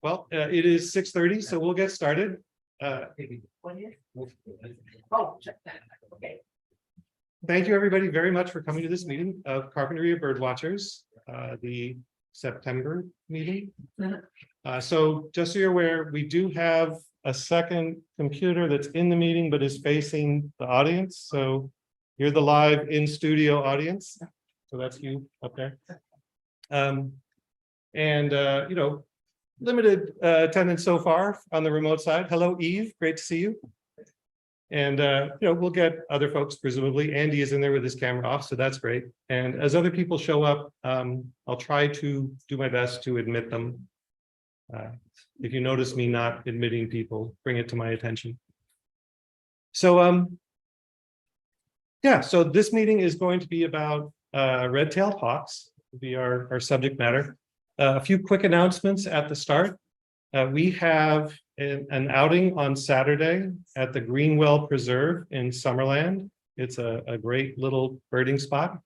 Well, it is 6:30, so we'll get started. Thank you, everybody, very much for coming to this meeting of Carpinteria Birdwatchers, the September meeting. So just so you're aware, we do have a second computer that's in the meeting, but is facing the audience. So you're the live in-studio audience. So that's you up there. Limited attendance so far on the remote side. Hello, Eve. Great to see you. And, we'll get other folks, presumably. Andy is in there with his camera off, so that's great. And as other people show up, I'll try to do my best to admit them. If you notice me not admitting people, bring it to my attention. So, so this meeting is going to be about red-tailed hawks, will be our subject matter. A few quick announcements at the start. We have an outing on Saturday at the Greenwell Preserve in Summerland. It's a great little birding spot.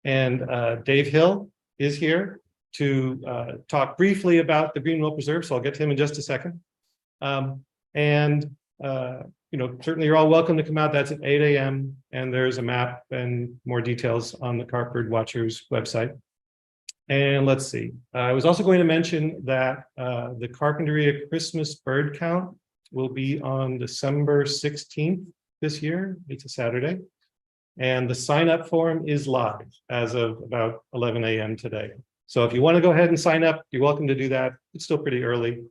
And Dave Hill is here to talk briefly about the Greenwell Preserve, so I'll get to him in just a second. Certainly you're all welcome to come out. That's at 8 a.m. and there's a map and more details on the Carp Birdwatchers website. And let's see, I was also going to mention that the Carpinteria Christmas bird count will be on December 16th this year. It's a Saturday. And the sign up form is live as of about 11 a.m. today. So if you want to go ahead and sign up, you're welcome to do that. It's still pretty early.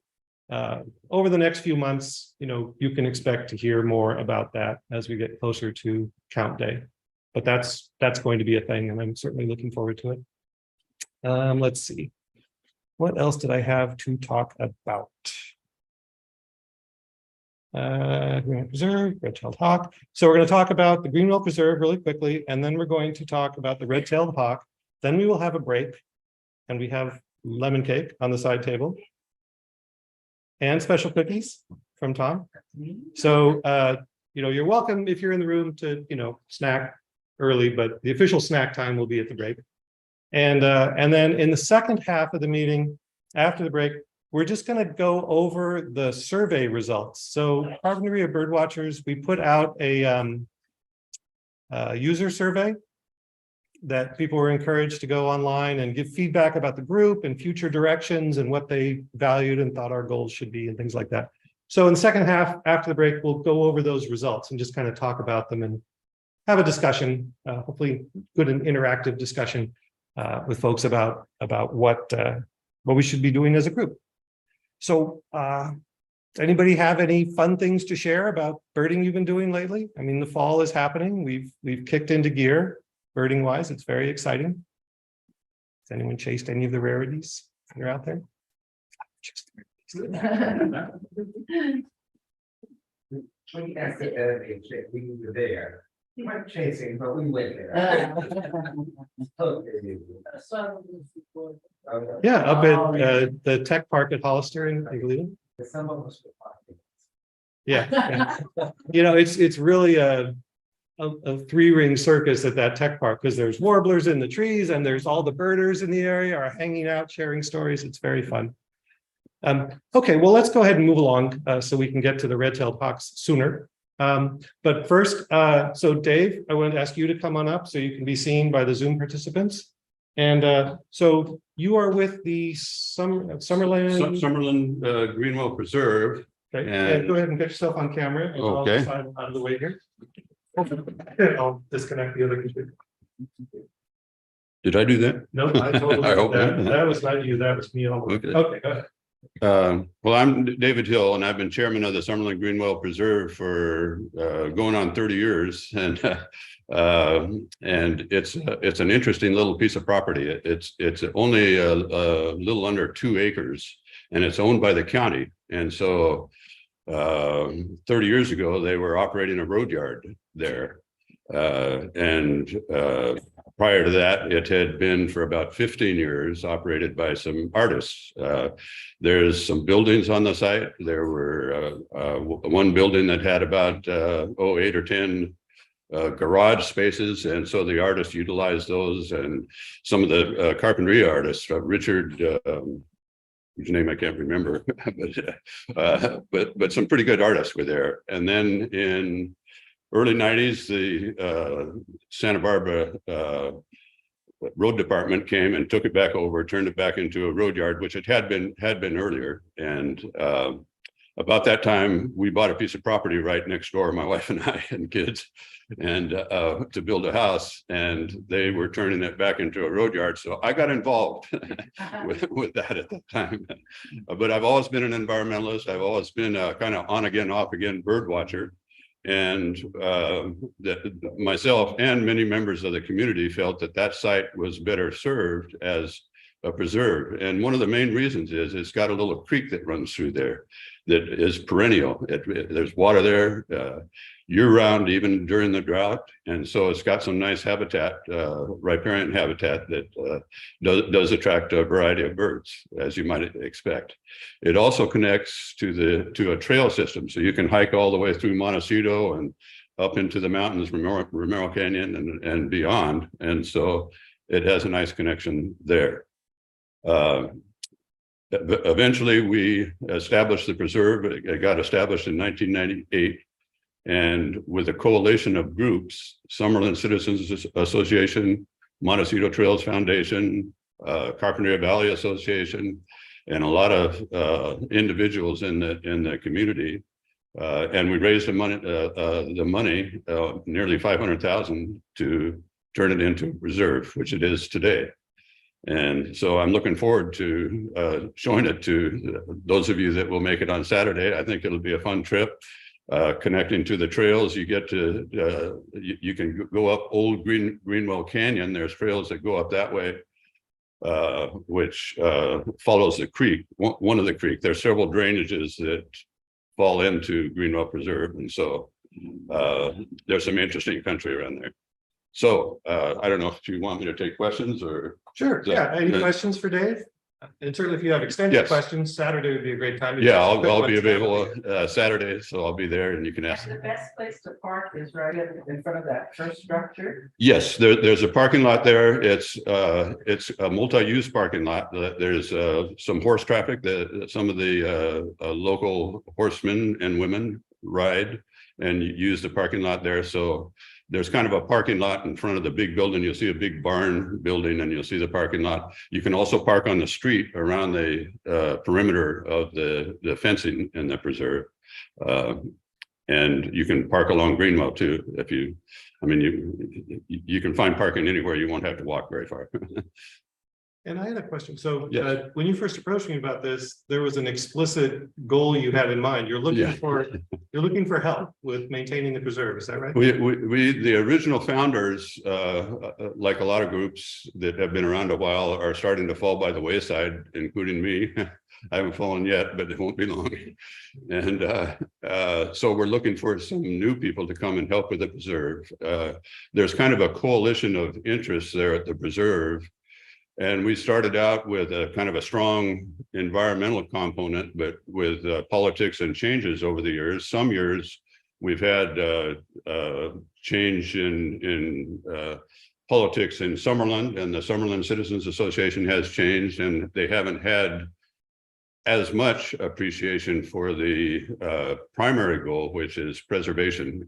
Over the next few months, you can expect to hear more about that as we get closer to count day. But that's going to be a thing, and I'm certainly looking forward to it. Let's see. What else did I have to talk about? Greenwell Preserve, red-tailed hawk. So we're going to talk about the Greenwell Preserve really quickly, and then we're going to talk about the red-tailed hawk. Then we will have a break, and we have lemon cake on the side table and special cookies from Tom. So, you're welcome if you're in the room to, snack early, but the official snack time will be at the break. And then in the second half of the meeting, after the break, we're just going to go over the survey results. So Carpinteria Birdwatchers, we put out a user survey that people were encouraged to go online and give feedback about the group and future directions and what they valued and thought our goals should be and things like that. So in the second half, after the break, we'll go over those results and just kind of talk about them and have a discussion, hopefully good and interactive discussion with folks about what we should be doing as a group. So does anybody have any fun things to share about birding you've been doing lately? I mean, the fall is happening. We've kicked into gear birding wise. It's very exciting. Has anyone chased any of the rarities that are out there? We asked the we were there. We weren't chasing, but we went there. Yeah, up at the tech park at Hollister, I believe. Some of us were talking. Yeah. It's really a three-ring circus at that tech park because there's warblers in the trees and there's all the birders in the area are hanging out, sharing stories. It's very fun. Okay, well, let's go ahead and move along so we can get to the red-tailed hawks sooner. But first, so Dave, I wanted to ask you to come on up so you can be seen by the Zoom participants. And so you are with the Summerland Greenwell Preserve. Okay, and go ahead and get yourself on camera. And okay. I'll slide out of the way here. I'll disconnect the other computer. Did I do that? No, I totally I hope that. not. That was not you. That was me. Okay, go ahead. Well, I'm David Hill, and I've been chairman of the Summerland Greenwell Preserve for going on 30 years, and it's an interesting little piece of property. It's only a little under 2 acres, and it's owned by the county. And so 30 years ago, they were operating a road yard there, prior to that, it had been for about 15 years operated by some artists. There's some buildings on the site. There were one building that had about 8 or 10 garage spaces, and so the artists utilized those, and some of the carpinteria artists, Richard whose name I can't remember, but some pretty good artists were there. And then in early 90s, the Santa Barbara road department came and took it back over, turned it back into a road yard, which it had been earlier. And about that time, we bought a piece of property right next door, my wife and I and kids, and to build a house, and they were turning it back into a road yard. So I got involved with that at that time. But I've always been an environmentalist. I've always been a kind of on again, off again bird watcher. And that myself and many members of the community felt that that site was better served as a preserve. And one of the main reasons is it's got a little creek that runs through there that is perennial. There's water there year round, even during the drought. And so it's got some nice habitat, riparian habitat that does attract a variety of birds, as you might expect. It also connects to a trail system. So you can hike all the way through Montecito and up into the mountains, Romero Canyon and beyond. And so it has a nice connection there. Eventually we established the preserve. It got established in 1998. And with a coalition of groups, Summerlin Citizens Association, Montecito Trails Foundation, Carpinteria Valley Association, and a lot of individuals in the community, and we raised the money, nearly 500,000, to turn it into a preserve, which it is today. And so I'm looking forward to showing it to those of you that will make it on Saturday. I think it'll be a fun trip. Connecting to the trails, you get to you can go up Old Greenwell Canyon. There's trails that go up that way, which follows the creek, one of the creek. There's several drainages that fall into Greenwell Preserve, and so there's some interesting country around there. So I don't know if you want me to take questions or. Sure. Yeah. Any questions for Dave? And certainly if you have extended questions, Saturday would be a great time. To I'll be available Saturday, so I'll be there and you can ask. The best place to park is right in front of that first structure. Yes, there's a parking lot there. It's a multi-use parking lot. There's some horse traffic that some of the local horsemen and women ride and use the parking lot there. So there's kind of a parking lot in front of the big building. You'll see a big barn building and you'll see the parking lot. You can also park on the street around the perimeter of the fencing in the preserve. And you can park along Greenwell too. You can find parking anywhere. You won't have to walk very far. And I had a question. So yes. When you first approached me about this, there was an explicit goal you had in mind. You're looking for help with maintaining the preserve. Is that right? The original founders, like a lot of groups that have been around a while, are starting to fall by the wayside, including me. I haven't fallen yet, but it won't be long. And so we're looking for some new people to come and help with the preserve. There's kind of a coalition of interests there at the preserve. And we started out with a kind of a strong environmental component, but with politics and changes over the years. Some years we've had change in politics in Summerlin, and the Summerlin Citizens Association has changed, and they haven't had as much appreciation for the primary goal, which is preservation.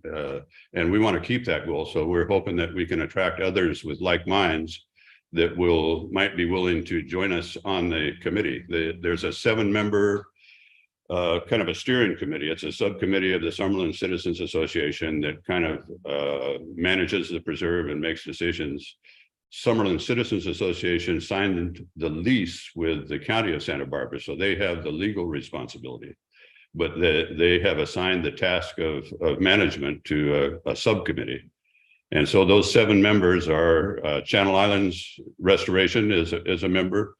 And we want to keep that goal. So we're hoping that we can attract others with like minds that might be willing to join us on the committee. There's a 7-member kind of a steering committee. It's a subcommittee of the Summerlin Citizens Association that kind of manages the preserve and makes decisions. Summerlin Citizens Association signed the lease with the county of Santa Barbara, so they have the legal responsibility, but they have assigned the task of management to a subcommittee. And so those 7 members are Channel Islands Restoration is a member,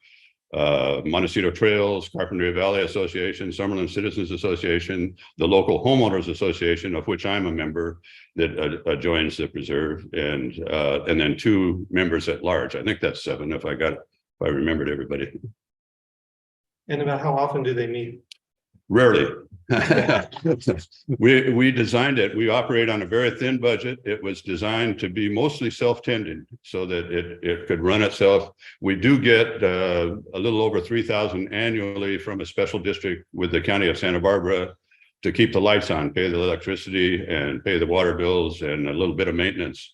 Montecito Trails, Carpinteria Valley Association, Summerlin Citizens Association, the local homeowners association, of which I'm a member, that joins the preserve, and then 2 members at large. I think that's 7 if I remembered everybody. And about how often do they meet? Rarely. We designed it. We operate on a very thin budget. It was designed to be mostly self-tended so that it could run itself. We do get a little over 3,000 annually from a special district with the county of Santa Barbara to keep the lights on, pay the electricity and pay the water bills and a little bit of maintenance.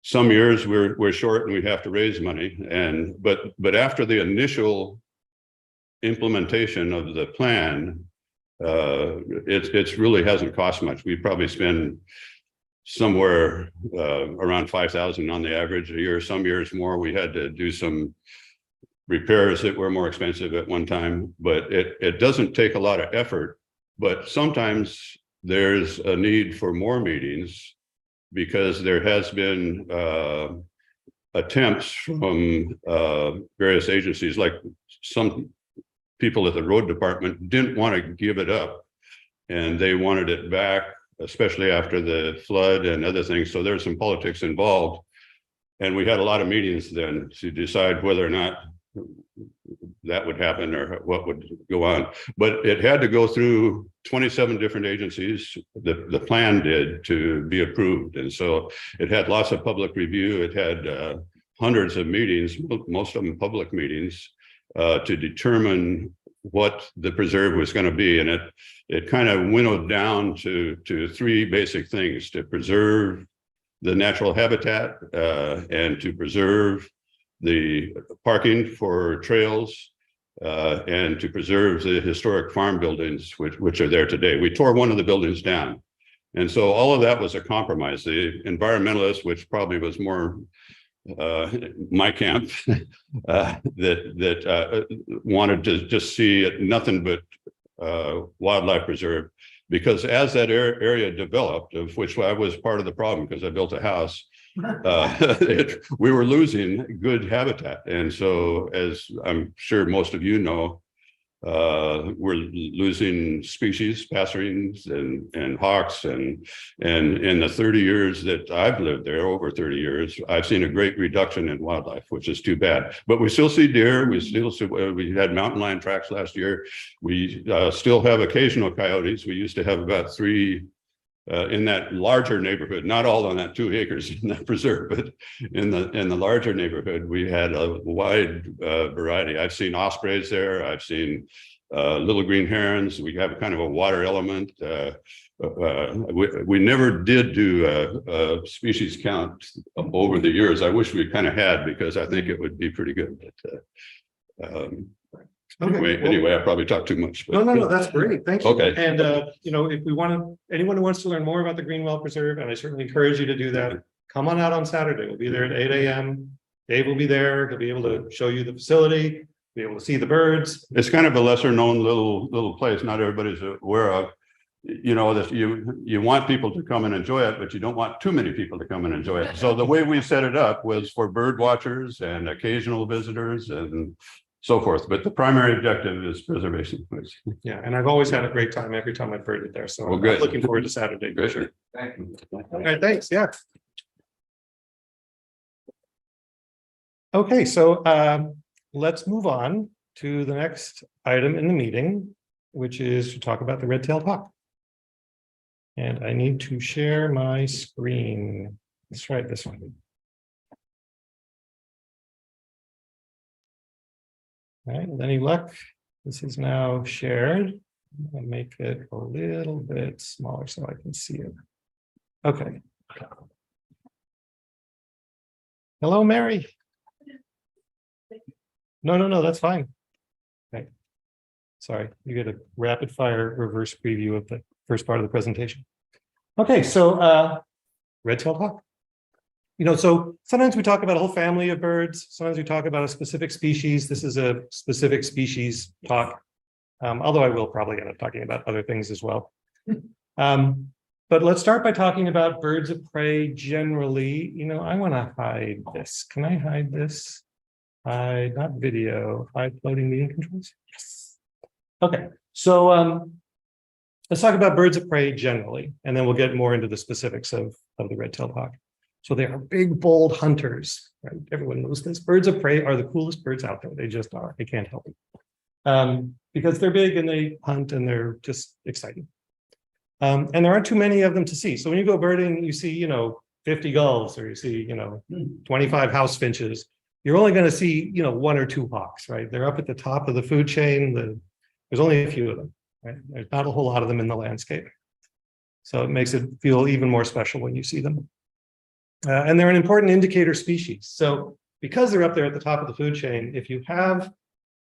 Some years we're short and we have to raise money. But after the initial implementation of the plan, it's really hasn't cost much. We probably spend somewhere around 5,000 on the average a year. Some years more. We had to do some repairs that were more expensive at one time, but it doesn't take a lot of effort. But sometimes there's a need for more meetings because there has been attempts from various agencies, like some people at the road department didn't want to give it up and they wanted it back, especially after the flood and other things. So there's some politics involved. And we had a lot of meetings then to decide whether or not that would happen or what would go on. But it had to go through 27 different agencies. The plan did to be approved. And so it had lots of public review. It had hundreds of meetings, most of them public meetings, to determine what the preserve was going to be. And it kind of winnowed down to three basic things: to preserve the natural habitat and to preserve the parking for trails and to preserve the historic farm buildings which are there today. We tore one of the buildings down. And so all of that was a compromise. The environmentalists, which probably was more my camp, that wanted to just see it nothing but wildlife preserve, because as that area developed, of which I was part of the problem because I built a house, we were losing good habitat. And so, as I'm sure most of you know, we're losing species, passerines and hawks, and in the 30 years that I've lived there, over 30 years, I've seen a great reduction in wildlife, which is too bad. But we still see deer. We still see, we had mountain lion tracks last year. We still have occasional coyotes. We used to have about 3 in that larger neighborhood, not all on that 2 acres in that preserve, but in the larger neighborhood, we had a wide variety. I've seen ospreys there. I've seen little green herons. We have kind of a water element. We never did do a species count over the years. I wish we kind of had, because I think it would be pretty good. But, anyway, I probably talked too much. But, No, that's great. Thank you. Okay. And, if we want to, anyone who wants to learn more about the Greenwell Preserve, and I certainly encourage you to do that, come on out on Saturday. We'll be there at 8 a.m. Dave will be there. He'll be able to show you the facility, be able to see the birds. It's kind of a lesser known little place. Not everybody's aware of. That you want people to come and enjoy it, but you don't want too many people to come and enjoy it. So the way we set it up was for bird watchers and occasional visitors and so forth. But the primary objective is preservation. Yeah, and I've always had a great time every time I've birded there. So Well, I'm good. looking forward to Saturday. Good. Sure. Thank you. All right, thanks. Yeah. Okay, so let's move on to the next item in the meeting, which is to talk about the red-tailed hawk. And I need to share my screen. Let's try it this one. All right, with any luck, this is now shared. I'll make it a little bit smaller so I can see it. Okay. Hello, Mary. No, that's fine. Okay. Sorry, you get a rapid fire reverse preview of the first part of the presentation. Okay, so red-tailed hawk. So sometimes we talk about a whole family of birds. Sometimes we talk about a specific species. This is a specific species talk, although I will probably end up talking about other things as well. But let's start by talking about birds of prey generally. I want to hide this. Can I hide this? Hide, not video, hide floating meeting controls. Yes. Okay, so let's talk about birds of prey generally, and then we'll get more into the specifics of the red-tailed hawk. So they are big, bold hunters, right? Everyone knows this. Birds of prey are the coolest birds out there. They just are. They can't help it. because they're big and they hunt and they're just exciting. And there aren't too many of them to see. So when you go birding, you see, 50 gulls, or you see, 25 house finches. You're only going to see, 1 or 2 hawks, right? They're up at the top of the food chain. There's only a few of them, right? There's not a whole lot of them in the landscape. So it makes it feel even more special when you see them. And they're an important indicator species. So because they're up there at the top of the food chain, if you have,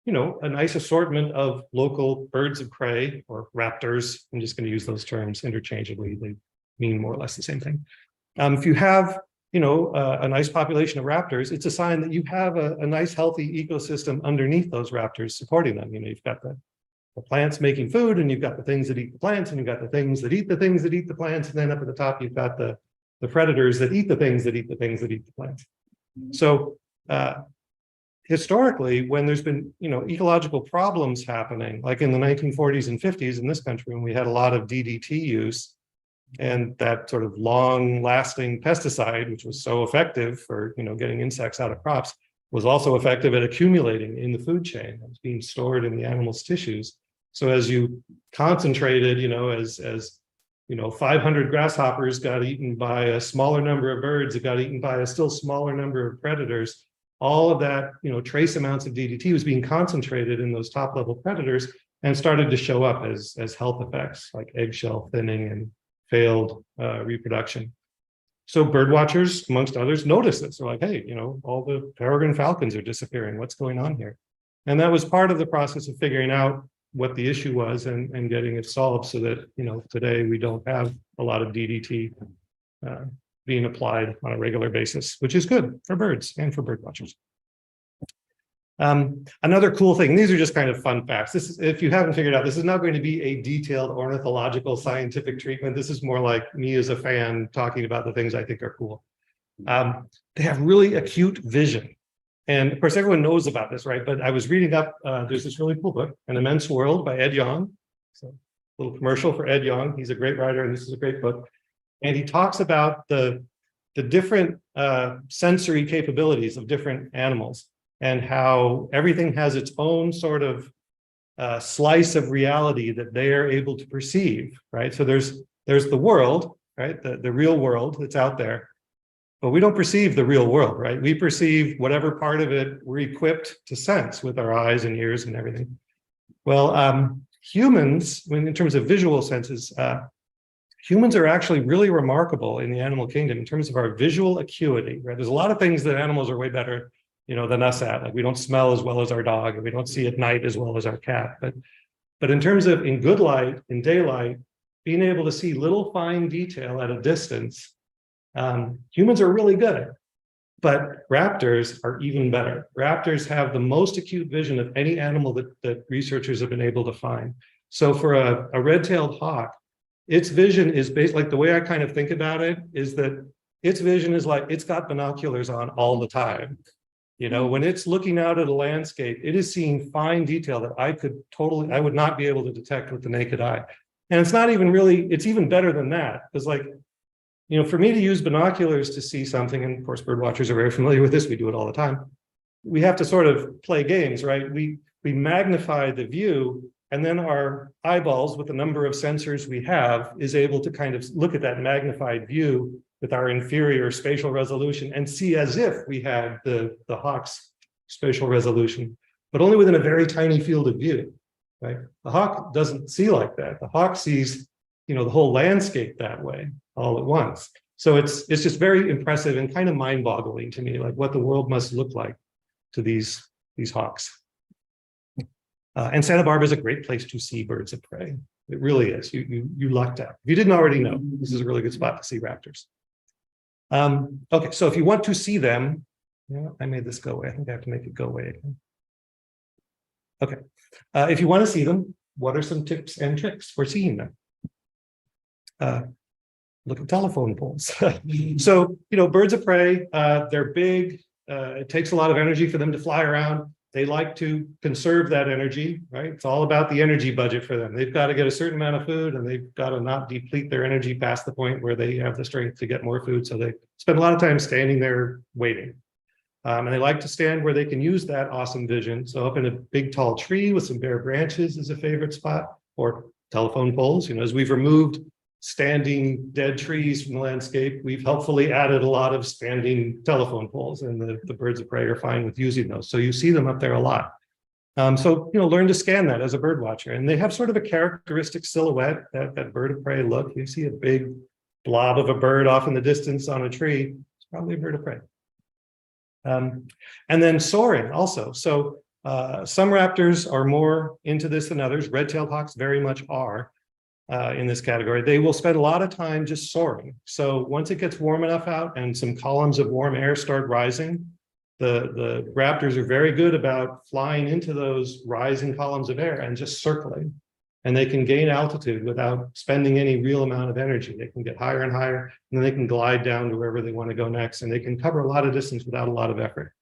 a nice assortment of local birds of prey or raptors, I'm just going to use those terms interchangeably. They mean more or less the same thing. If you have, a nice population of raptors, it's a sign that you have a nice, healthy ecosystem underneath those raptors supporting them. You've got the plants making food, and you've got the things that eat the plants, and you've got the things that eat the things that eat the plants, and then up at the top, you've got the predators that eat the things that eat the things that eat the plants. So historically, when there's been, ecological problems happening, like in the 1940s and 50s in this country, when we had a lot of DDT use, and that sort of long-lasting pesticide, which was so effective for, getting insects out of crops, was also effective at accumulating in the food chain. It was being stored in the animal's tissues. So as you concentrated, as 500 grasshoppers got eaten by a smaller number of birds, it got eaten by a still smaller number of predators. All of that, trace amounts of DDT was being concentrated in those top-level predators and started to show up as health effects like eggshell thinning and failed reproduction. So bird watchers, amongst others, noticed this. They're like, hey, all the peregrine falcons are disappearing. What's going on here? And that was part of the process of figuring out what the issue was and getting it solved so that, today we don't have a lot of DDT being applied on a regular basis, which is good for birds and for bird watchers. Another cool thing, these are just kind of fun facts. This is, if you haven't figured out, this is not going to be a detailed ornithological scientific treatment. This is more like me as a fan talking about the things I think are cool. They have really acute vision. And of course, everyone knows about this, right? But I was reading up, there's this really cool book, An Immense World by Ed Yong. So a little commercial for Ed Yong. He's a great writer, and this is a great book. And he talks about the different sensory capabilities of different animals, and how everything has its own sort of slice of reality that they are able to perceive, right? So there's the world, right? The real world that's out there, but we don't perceive the real world, right? We perceive whatever part of it we're equipped to sense with our eyes and ears and everything. Well, humans, in terms of visual senses, humans are actually really remarkable in the animal kingdom in terms of our visual acuity, right? There's a lot of things that animals are way better than us at. Like we don't smell as well as our dog, and we don't see at night as well as our cat. But in terms of in good light, in daylight, being able to see little fine detail at a distance, humans are really good. But raptors are even better. Raptors have the most acute vision of any animal that researchers have been able to find. So for a red-tailed hawk, its vision is based, like the way I kind of think about it is that its vision is like it's got binoculars on all the time. When it's looking out at a landscape, it is seeing fine detail that I would not be able to detect with the naked eye. And it's not even really, it's even better than that. Because for me to use binoculars to see something, and of course, bird watchers are very familiar with this, we do it all the time. We have to sort of play games, right? We magnify the view, and then our eyeballs, with the number of sensors we have, is able to kind of look at that magnified view with our inferior spatial resolution and see as if we had the hawk's spatial resolution, but only within a very tiny field of view, right? The hawk doesn't see like that. The hawk sees, the whole landscape that way all at once. So it's just very impressive and kind of mind-boggling to me, like what the world must look like to these hawks. And Santa Barbara is a great place to see birds of prey. It really is. You lucked out. If you didn't already know, this is a really good spot to see raptors. Okay, so if you want to see them, I made this go away. I think I have to make it go away again. Okay, if you want to see them, what are some tips and tricks for seeing them? Look at telephone poles. So, birds of prey, they're big. It takes a lot of energy for them to fly around. They like to conserve that energy, right? It's all about the energy budget for them. They've got to get a certain amount of food, and they've got to not deplete their energy past the point where they have the strength to get more food. So they spend a lot of time standing there waiting. And they like to stand where they can use that awesome vision. So up in a big tall tree with some bare branches is a favorite spot, or telephone poles. You know, as we've removed standing dead trees from the landscape, we've helpfully added a lot of standing telephone poles, and the birds of prey are fine with using those. So you see them up there a lot. So, you know, learn to scan that as a bird watcher. And they have sort of a characteristic silhouette, that bird of prey look. You see a big blob of a bird off in the distance on a tree, it's probably a bird of prey. And then soaring also. So some raptors are more into this than others. Red-tailed hawks very much are in this category. They will spend a lot of time just soaring. So once it gets warm enough out and some columns of warm air start rising, the raptors are very good about flying into those rising columns of air and just circling. And they can gain altitude without spending any real amount of energy. They can get higher and higher, and then they can glide down to wherever they want to go next. And they can cover a lot of distance without a lot of effort.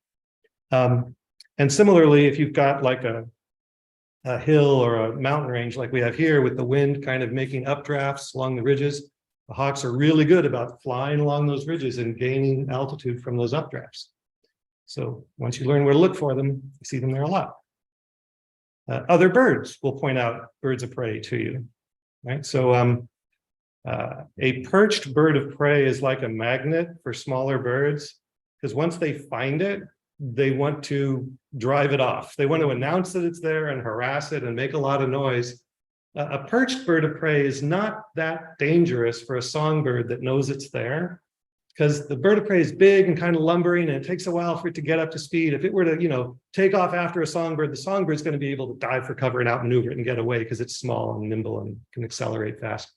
And similarly, if you've got like a hill or a mountain range like we have here with the wind kind of making updrafts along the ridges, the hawks are really good about flying along those ridges and gaining altitude from those updrafts. So once you learn where to look for them, you see them there a lot. Other birds will point out birds of prey to you, right? So a perched bird of prey is like a magnet for smaller birds, because once they find it, they want to drive it off. They want to announce that it's there and harass it and make a lot of noise. A perched bird of prey is not that dangerous for a songbird that knows it's there, because the bird of prey is big and kind of lumbering, and it takes a while for it to get up to speed. If it were to, you know, take off after a songbird, the songbird's going to be able to dive for cover and outmaneuver it and get away because it's small and nimble and can accelerate fast.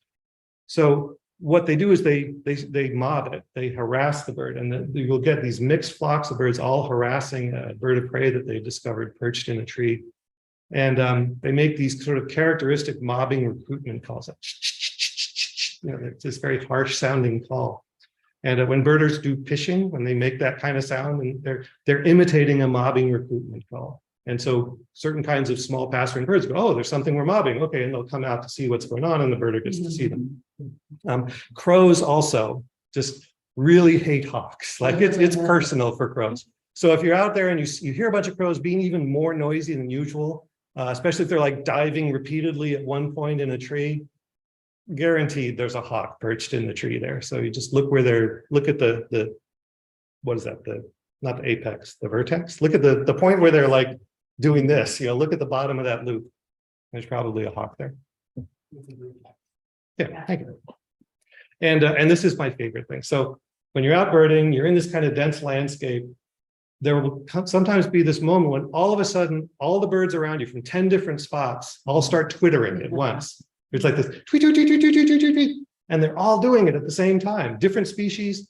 So what they do is they mob it, they harass the bird, and then you will get these mixed flocks of birds all harassing a bird of prey that they've discovered perched in a tree. And they make these sort of characteristic mobbing recruitment calls. You know, it's this very harsh sounding call. And when birders do pitching, when they make that kind of sound, and they're imitating a mobbing recruitment call. And so certain kinds of small passerine birds go, oh, there's something we're mobbing. Okay, and they'll come out to see what's going on, and the birder gets to see them. Crows also just really hate hawks. Like it's personal for crows. So if you're out there and you hear a bunch of crows being even more noisy than usual, especially if they're like diving repeatedly at one point in a tree, guaranteed there's a hawk perched in the tree there. So you just look where look at the what is that? Not the apex, the vertex. Look at the point where they're like doing this, you know, look at the bottom of that loop. There's probably a hawk there. Yeah, thank you. And this is my favorite thing. So when you're out birding, you're in this kind of dense landscape, there will sometimes be this moment when all of a sudden, all the birds around you from 10 different spots all start twittering at once. It's like this tweet, tweet, tweet, tweet, tweet, tweet, tweet, tweet, and they're all doing it at the same time. Different species.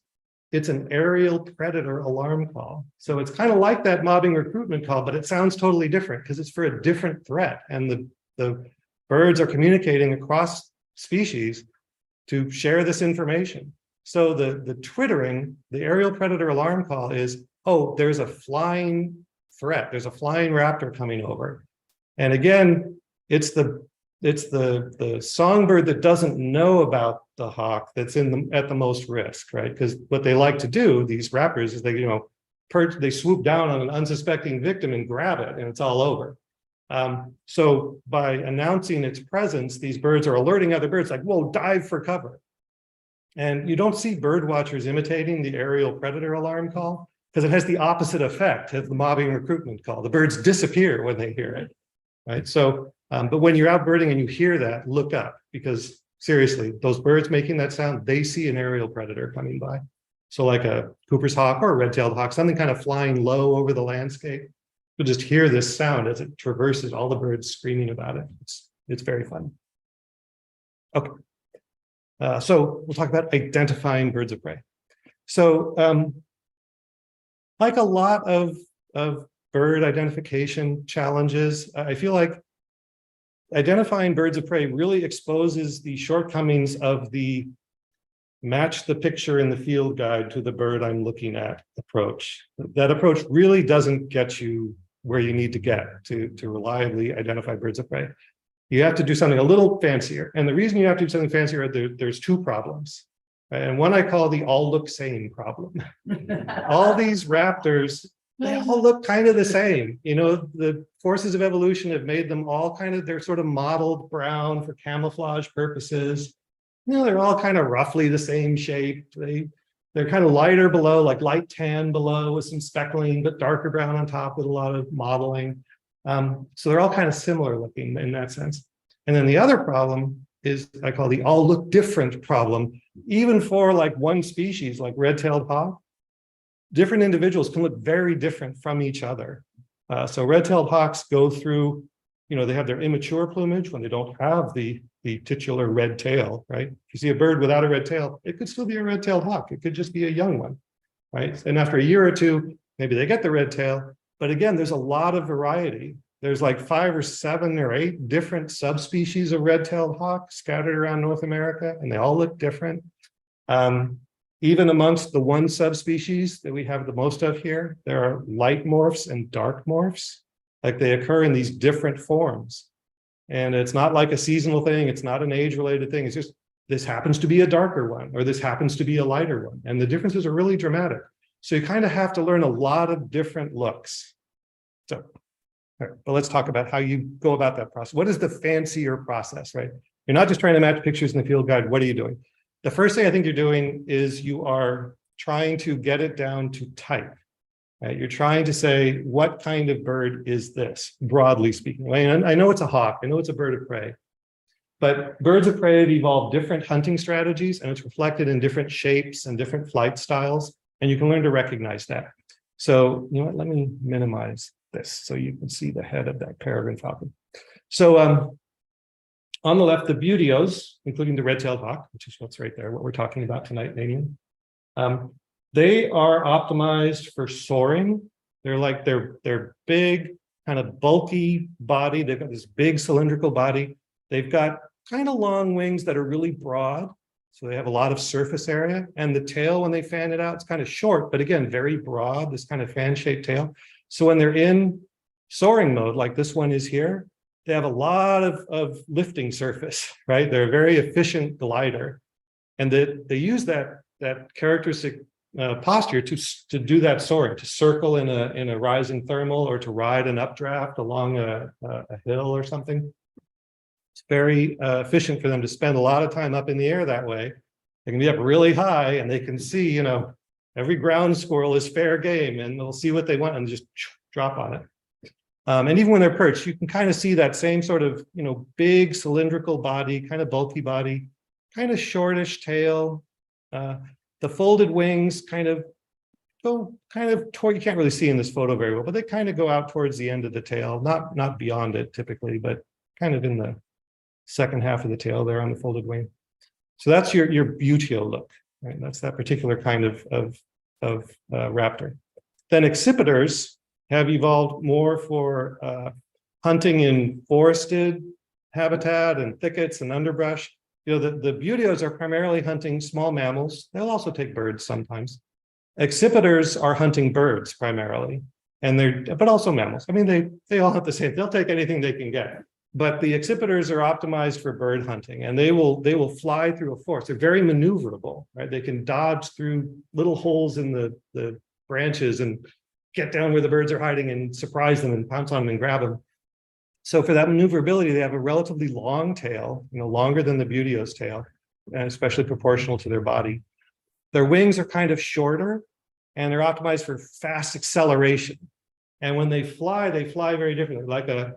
It's an aerial predator alarm call. So it's kind of like that mobbing recruitment call, but it sounds totally different because it's for a different threat. And the birds are communicating across species to share this information. So the twittering, the aerial predator alarm call is, oh, there's a flying threat. There's a flying raptor coming over. And again, it's the songbird that doesn't know about the hawk that's at the most risk, right? Because what they like to do, these raptors, is they swoop down on an unsuspecting victim and grab it, and it's all over. So by announcing its presence, these birds are alerting other birds like, whoa, dive for cover. And you don't see bird watchers imitating the aerial predator alarm call because it has the opposite effect of the mobbing recruitment call. The birds disappear when they hear it, right? So, but when you're out birding and you hear that, look up, because seriously, those birds making that sound, they see an aerial predator coming by. So like a Cooper's hawk or a red-tailed hawk, something kind of flying low over the landscape. You'll just hear this sound as it traverses, all the birds screaming about it. It's very fun. Okay. So we'll talk about identifying birds of prey. So like a lot of bird identification challenges, I feel like identifying birds of prey really exposes the shortcomings of the match the picture in the field guide to the bird I'm looking at approach. That approach really doesn't get you where you need to get to reliably identify birds of prey. You have to do something a little fancier. And the reason you have to do something fancier, there's two problems. And one I call the all look same problem. All these raptors they all look kind of the same. You know, the forces of evolution have made them all kind of, they're sort of mottled brown for camouflage purposes. You know, they're all kind of roughly the same shape. They're kind of lighter below, like light tan below with some speckling, but darker brown on top with a lot of mottling. So they're all kind of similar looking in that sense. And then the other problem is I call the all look different problem. Even for like one species, like red-tailed hawk, different individuals can look very different from each other. So red-tailed hawks go through, you know, they have their immature plumage when they don't have the titular red tail, right? If you see a bird without a red tail, it could still be a red-tailed hawk. It could just be a young one, right? And after a year or two, maybe they get the red tail. But again, there's a lot of variety. There's like 5 or 7 or 8 different subspecies of red-tailed hawk scattered around North America, and they all look different. Even amongst the one subspecies that we have the most of here, there are light morphs and dark morphs. Like they occur in these different forms. And it's not like a seasonal thing. It's not an age-related thing. It's just, this happens to be a darker one, or this happens to be a lighter one. And the differences are really dramatic. So you kind of have to learn a lot of different looks. So, all right, but let's talk about how you go about that process. What is the fancier process, right? You're not just trying to match pictures in the field guide. What are you doing? The first thing I think you're doing is you are trying to get it down to type. Right? You're trying to say, what kind of bird is this, broadly speaking? I know it's a hawk. I know it's a bird of prey. But birds of prey have evolved different hunting strategies, and it's reflected in different shapes and different flight styles. And you can learn to recognize that. So, you know what, let me minimize this so you can see the head of that peregrine falcon. So on the left, the buteos, including the red-tailed hawk, which is what's right there, what we're talking about tonight, Nanian. They are optimized for soaring. They're like, they're big, kind of bulky body. They've got this big cylindrical body. They've got kind of long wings that are really broad. So they have a lot of surface area. And the tail, when they fan it out, it's kind of short, but again, very broad, this kind of fan-shaped tail. So when they're in soaring mode, like this one is here, they have a lot of lifting surface, right? They're a very efficient glider. And they use that characteristic posture to do that soaring, to circle in a rising thermal or to ride an updraft along a hill or something. It's very efficient for them to spend a lot of time up in the air that way. They can be up really high and they can see, you know, every ground squirrel is fair game and they'll see what they want and just drop on it. And even when they're perched, you can kind of see that same sort of, you know, big cylindrical body, kind of bulky body, kind of shortish tail. The folded wings kind of go toward, you can't really see in this photo very well, but they kind of go out towards the end of the tail, not beyond it typically, but kind of in the second half of the tail there on the folded wing. So that's your buteo look, right? That's that particular kind of raptor. Then accipiters have evolved more for hunting in forested habitat and thickets and underbrush. You know, the buteos are primarily hunting small mammals. They'll also take birds sometimes. Accipiters are hunting birds primarily, but also mammals. I mean, they all hunt the same. They'll take anything they can get. But the accipiters are optimized for bird hunting, and they will fly through a forest. They're very maneuverable, right? They can dodge through little holes in the branches and get down where the birds are hiding and surprise them and pounce on them and grab them. So for that maneuverability, they have a relatively long tail, you know, longer than the buteo's tail, and especially proportional to their body. Their wings are kind of shorter, and they're optimized for fast acceleration. And when they fly very differently. Like a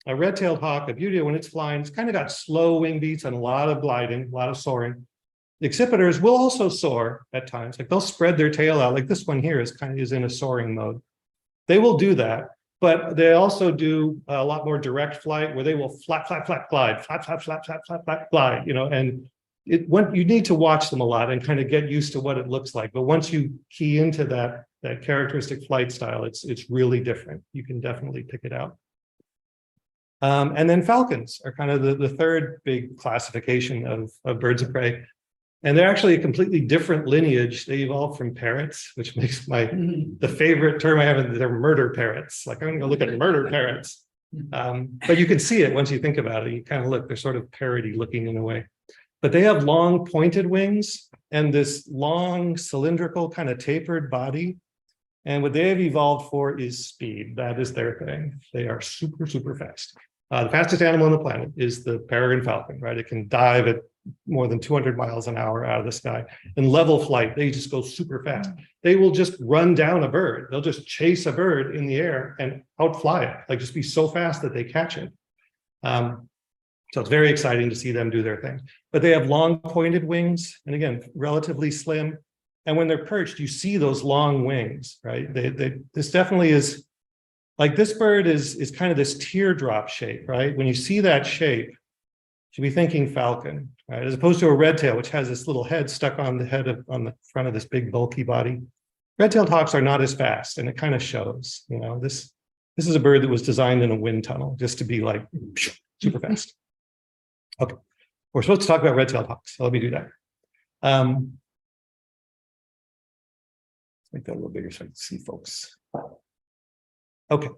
red-tailed hawk, a buteo, when it's flying, it's kind of got slow wing beats and a lot of gliding, a lot of soaring. The accipiters will also soar at times. Like they'll spread their tail out. Like this one here is in a soaring mode. They will do that, but they also do a lot more direct flight where they will flap, flap, flap, glide, flap, flap, flap, flap, flap, flap, glide, you know, and you need to watch them a lot and kind of get used to what it looks like. But once you key into that characteristic flight style, it's really different. You can definitely pick it out. And then falcons are kind of the third big classification of birds of prey. And they're actually a completely different lineage. They evolved from parrots, which makes the favorite term I have, they're murder parrots. Like I'm going to look at murder parrots. But you can see it once you think about it. You kind of look, they're sort of parroty looking in a way. But they have long pointed wings and this long cylindrical kind of tapered body. And what they have evolved for is speed. That is their thing. They are super, super fast. The fastest animal on the planet is the peregrine falcon, right? It can dive at more than 200 miles an hour out of the sky. In level flight, they just go super fast. They will just run down a bird. They'll just chase a bird in the air and outfly it, like just be so fast that they catch it. So it's very exciting to see them do their thing. But they have long pointed wings, and again, relatively slim. And when they're perched, you see those long wings, right? This definitely is, like this bird is kind of this teardrop shape, right? When you see that shape, you should be thinking falcon, right? As opposed to a red tail, which has this little head stuck on the head on the front of this big bulky body. Red-tailed hawks are not as fast, and it kind of shows, you know, this is a bird that was designed in a wind tunnel just to be like super fast. Okay, we're supposed to talk about red-tailed hawks, so let me do that. Make that a little bigger so I can see folks. Okay.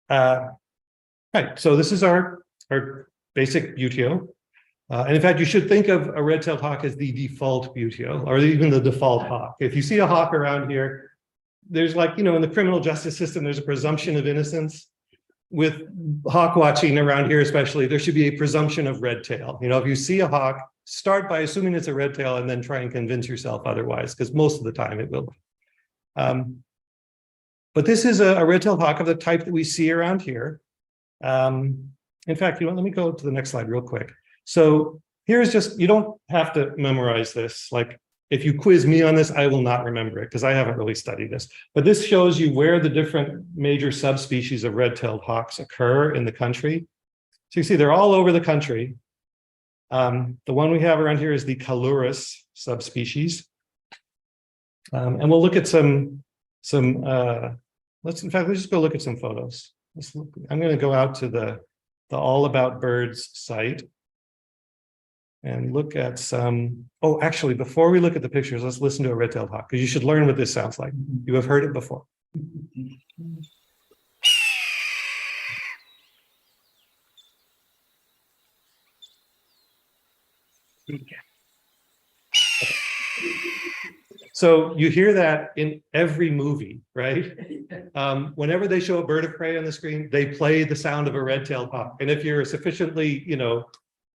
Right. So this is our basic buteo. And in fact, you should think of a red-tailed hawk as the default buteo, or even the default hawk. If you see a hawk around here, there's like, you know, in the criminal justice system, there's a presumption of innocence. With hawk watching around here, especially, there should be a presumption of red tail. You know, if you see a hawk, start by assuming it's a red tail and then try and convince yourself otherwise, because most of the time it will. But this is a red-tailed hawk of the type that we see around here. In fact, you know, let me go to the next slide real quick. So here's just, you don't have to memorize this. Like if you quiz me on this, I will not remember it because I haven't really studied this. But this shows you where the different major subspecies of red-tailed hawks occur in the country. So you see they're all over the country. The one we have around here is the Calurus subspecies. And we'll look at let's just go look at some photos. I'm going to go out to the All About Birds site and look at some. Oh, actually, before we look at the pictures, let's listen to a red-tailed hawk because you should learn what this sounds like. You have heard it before. So you hear that in every movie, right? Whenever they show a bird of prey on the screen, they play the sound of a red-tailed hawk. And if you're a sufficiently, you know,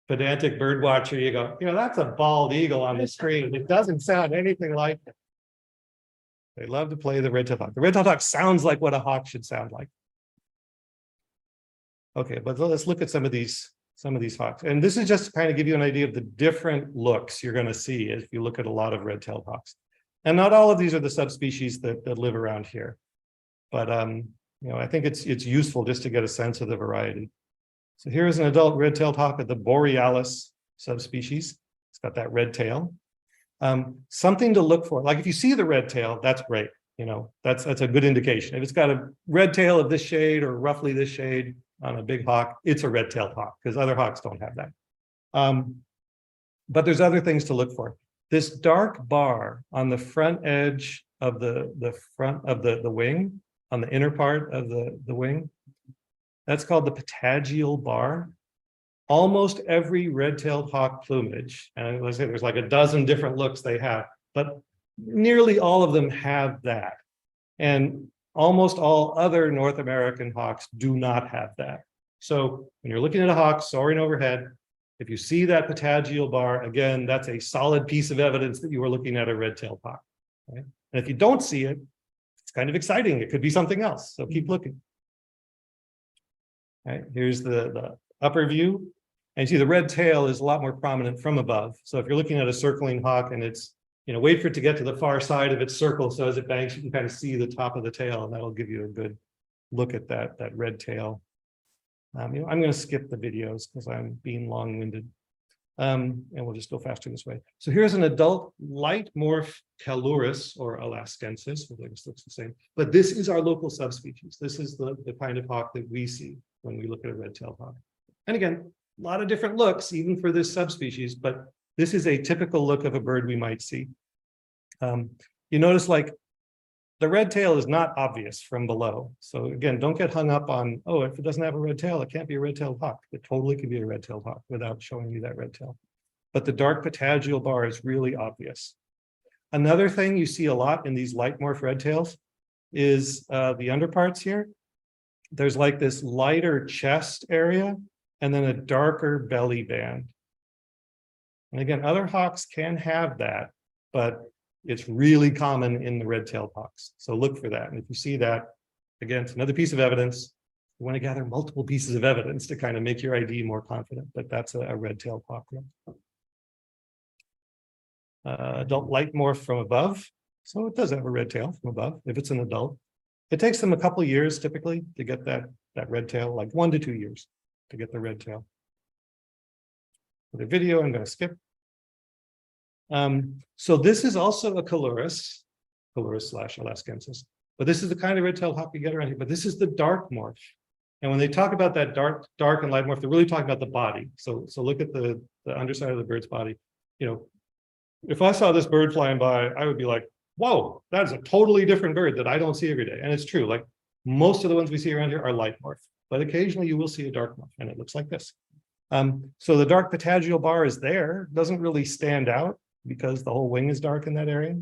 pedantic bird watcher, you go, you know, that's a bald eagle on the screen. It doesn't sound anything like it. They love to play the red-tailed hawk. The red-tailed hawk sounds like what a hawk should sound like. Okay, but let's look at some of these hawks. And this is just to kind of give you an idea of the different looks you're going to see if you look at a lot of red-tailed hawks. And not all of these are the subspecies that live around here. But you know, I think it's useful just to get a sense of the variety. So here is an adult red-tailed hawk of the Borealis subspecies. It's got that red tail. Something to look for, like if you see the red tail, that's great. You know, that's a good indication. If it's got a red tail of this shade or roughly this shade on a big hawk, it's a red-tailed hawk because other hawks don't have that. But there's other things to look for. This dark bar on the front edge of the front of the wing, on the inner part of the wing, that's called the patagial bar. Almost every red-tailed hawk plumage, and let's say there's like a dozen different looks they have, but nearly all of them have that. And almost all other North American hawks do not have that. So when you're looking at a hawk soaring overhead, if you see that patagial bar, again, that's a solid piece of evidence that you are looking at a red-tailed hawk. Right? And if you don't see it, it's kind of exciting. It could be something else. So keep looking. All right, here's the upper view. And you see the red tail is a lot more prominent from above. So if you're looking at a circling hawk and it's, you know, wait for it to get to the far side of its circle. So as it banks, you can kind of see the top of the tail, and that'll give you a good look at that red tail. You know, I'm going to skip the videos because I'm being long-winded. And we'll just go faster this way. So here's an adult light morph Calurus or Alaskensis, which I guess looks the same. But this is our local subspecies. This is the kind of hawk that we see when we look at a red-tailed hawk. And again, a lot of different looks, even for this subspecies, but this is a typical look of a bird we might see. You notice like the red tail is not obvious from below. So again, don't get hung up on, oh, if it doesn't have a red tail, it can't be a red-tailed hawk. It totally can be a red-tailed hawk without showing you that red tail. But the dark patagial bar is really obvious. Another thing you see a lot in these light morph red tails is the underparts here. There's like this lighter chest area and then a darker belly band. And again, other hawks can have that, but it's really common in the red-tailed hawks. So look for that. And if you see that, again, it's another piece of evidence. You want to gather multiple pieces of evidence to kind of make your ID more confident, but that's a red-tailed hawk. Adult light morph from above. So it does have a red tail from above if it's an adult. It takes them a couple years typically to get that red tail, like 1 to 2 years to get the red tail. For the video, I'm going to skip. So this is also a Calurus / Alaskensis, but this is the kind of red-tailed hawk we get around here. But this is the dark morph, and when they talk about that dark and light morph, they're really talking about the body. So look at the underside of the bird's body. You know, if I saw this bird flying by, I would be like, "Whoa, that's a totally different bird that I don't see every day." And it's true. Like most of the ones we see around here are light morph, but occasionally you will see a dark morph, and it looks like this. So the dark patagial bar is there, doesn't really stand out because the whole wing is dark in that area.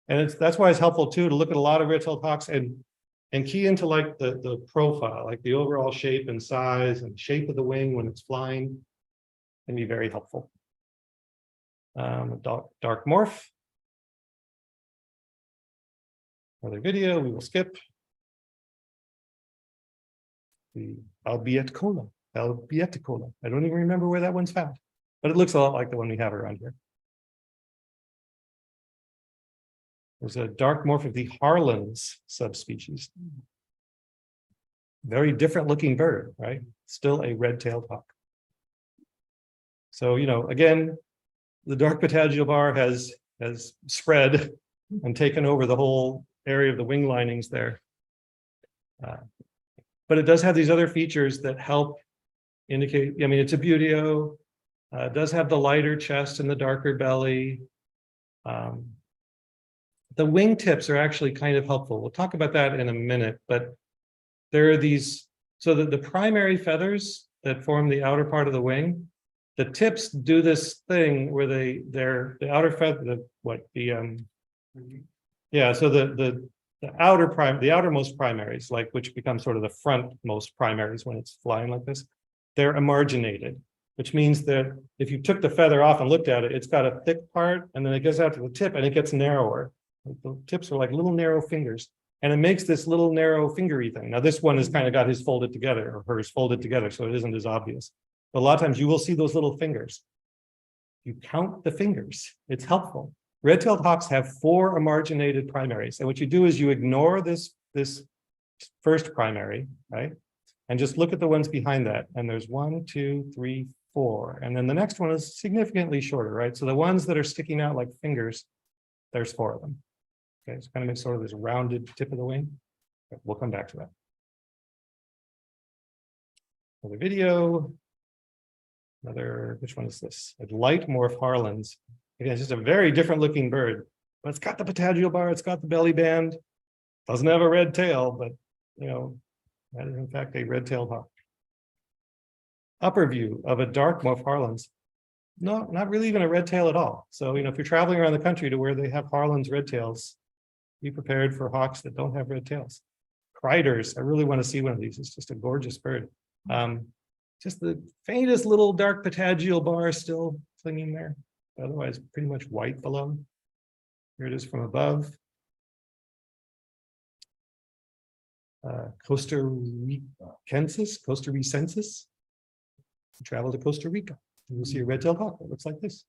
And that's why it's helpful too to look at a lot of red-tailed hawks and key into like the profile, like the overall shape and size and shape of the wing when it's flying, can be very helpful. Dark morph. Another video, we will skip. The Albieticola. I don't even remember where that one's found, but it looks a lot like the one we have around here. There's a dark morph of the Harlan's subspecies. Very different looking bird, right? Still a red-tailed hawk. So, you know, again, the dark patagial bar has spread and taken over the whole area of the wing linings there. But it does have these other features that help indicate, I mean, it's a buteo. It does have the lighter chest and the darker belly. The wing tips are actually kind of helpful. We'll talk about that in a minute, but there are these, so that the primary feathers that form the outer part of the wing, the tips do this thing where they're the outer feather, so the outermost primaries, like which become sort of the frontmost primaries when it's flying like this, they're emarginated, which means that if you took the feather off and looked at it, it's got a thick part and then it goes out to the tip and it gets narrower. The tips are like little narrow fingers, and it makes this little narrow fingery thing. Now this one has kind of got his folded together, or hers folded together, so it isn't as obvious. But a lot of times you will see those little fingers. You count the fingers. It's helpful. Red-tailed hawks have 4 emarginated primaries, and what you do is you ignore this first primary, right? And just look at the ones behind that. And there's 1, 2, 3, 4, and then the next one is significantly shorter, right? So the ones that are sticking out like fingers, there's 4 of them. Okay, so kind of makes sort of this rounded tip of the wing. Okay, we'll come back to that. Another video. Which one is this? A light morph Harlan's. Again, it's just a very different looking bird, but it's got the patagial bar, it's got the belly band, doesn't have a red tail, but you know, that is in fact a red-tailed hawk. Upper view of a dark morph Harlan's. No, not really even a red tail at all. So, you know, if you're traveling around the country to where they have Harlan's red tails, be prepared for hawks that don't have red tails. Criders, I really want to see one of these. It's just a gorgeous bird. Just the faintest little dark patagial bar still clinging there. Otherwise, pretty much white below. Here it is from above. Costa Ricensis. Travel to Costa Rica. You'll see a red-tailed hawk that looks like this.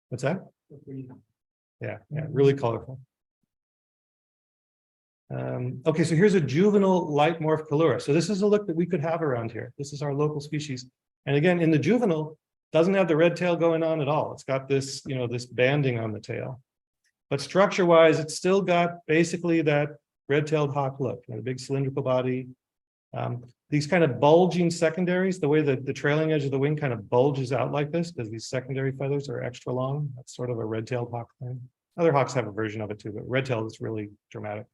What's that? Yeah, really colorful. Okay, so here's a juvenile light morph Calura. So this is a look that we could have around here. This is our local species. And again, in the juvenile, doesn't have the red tail going on at all. It's got this, you know, this banding on the tail. But structure-wise, it's still got basically that red-tailed hawk look, and a big cylindrical body. These kind of bulging secondaries, the way that the trailing edge of the wing kind of bulges out like this, because these secondary feathers are extra long. That's sort of a red-tailed hawk thing. Other hawks have a version of it too, but red-tailed is really dramatic.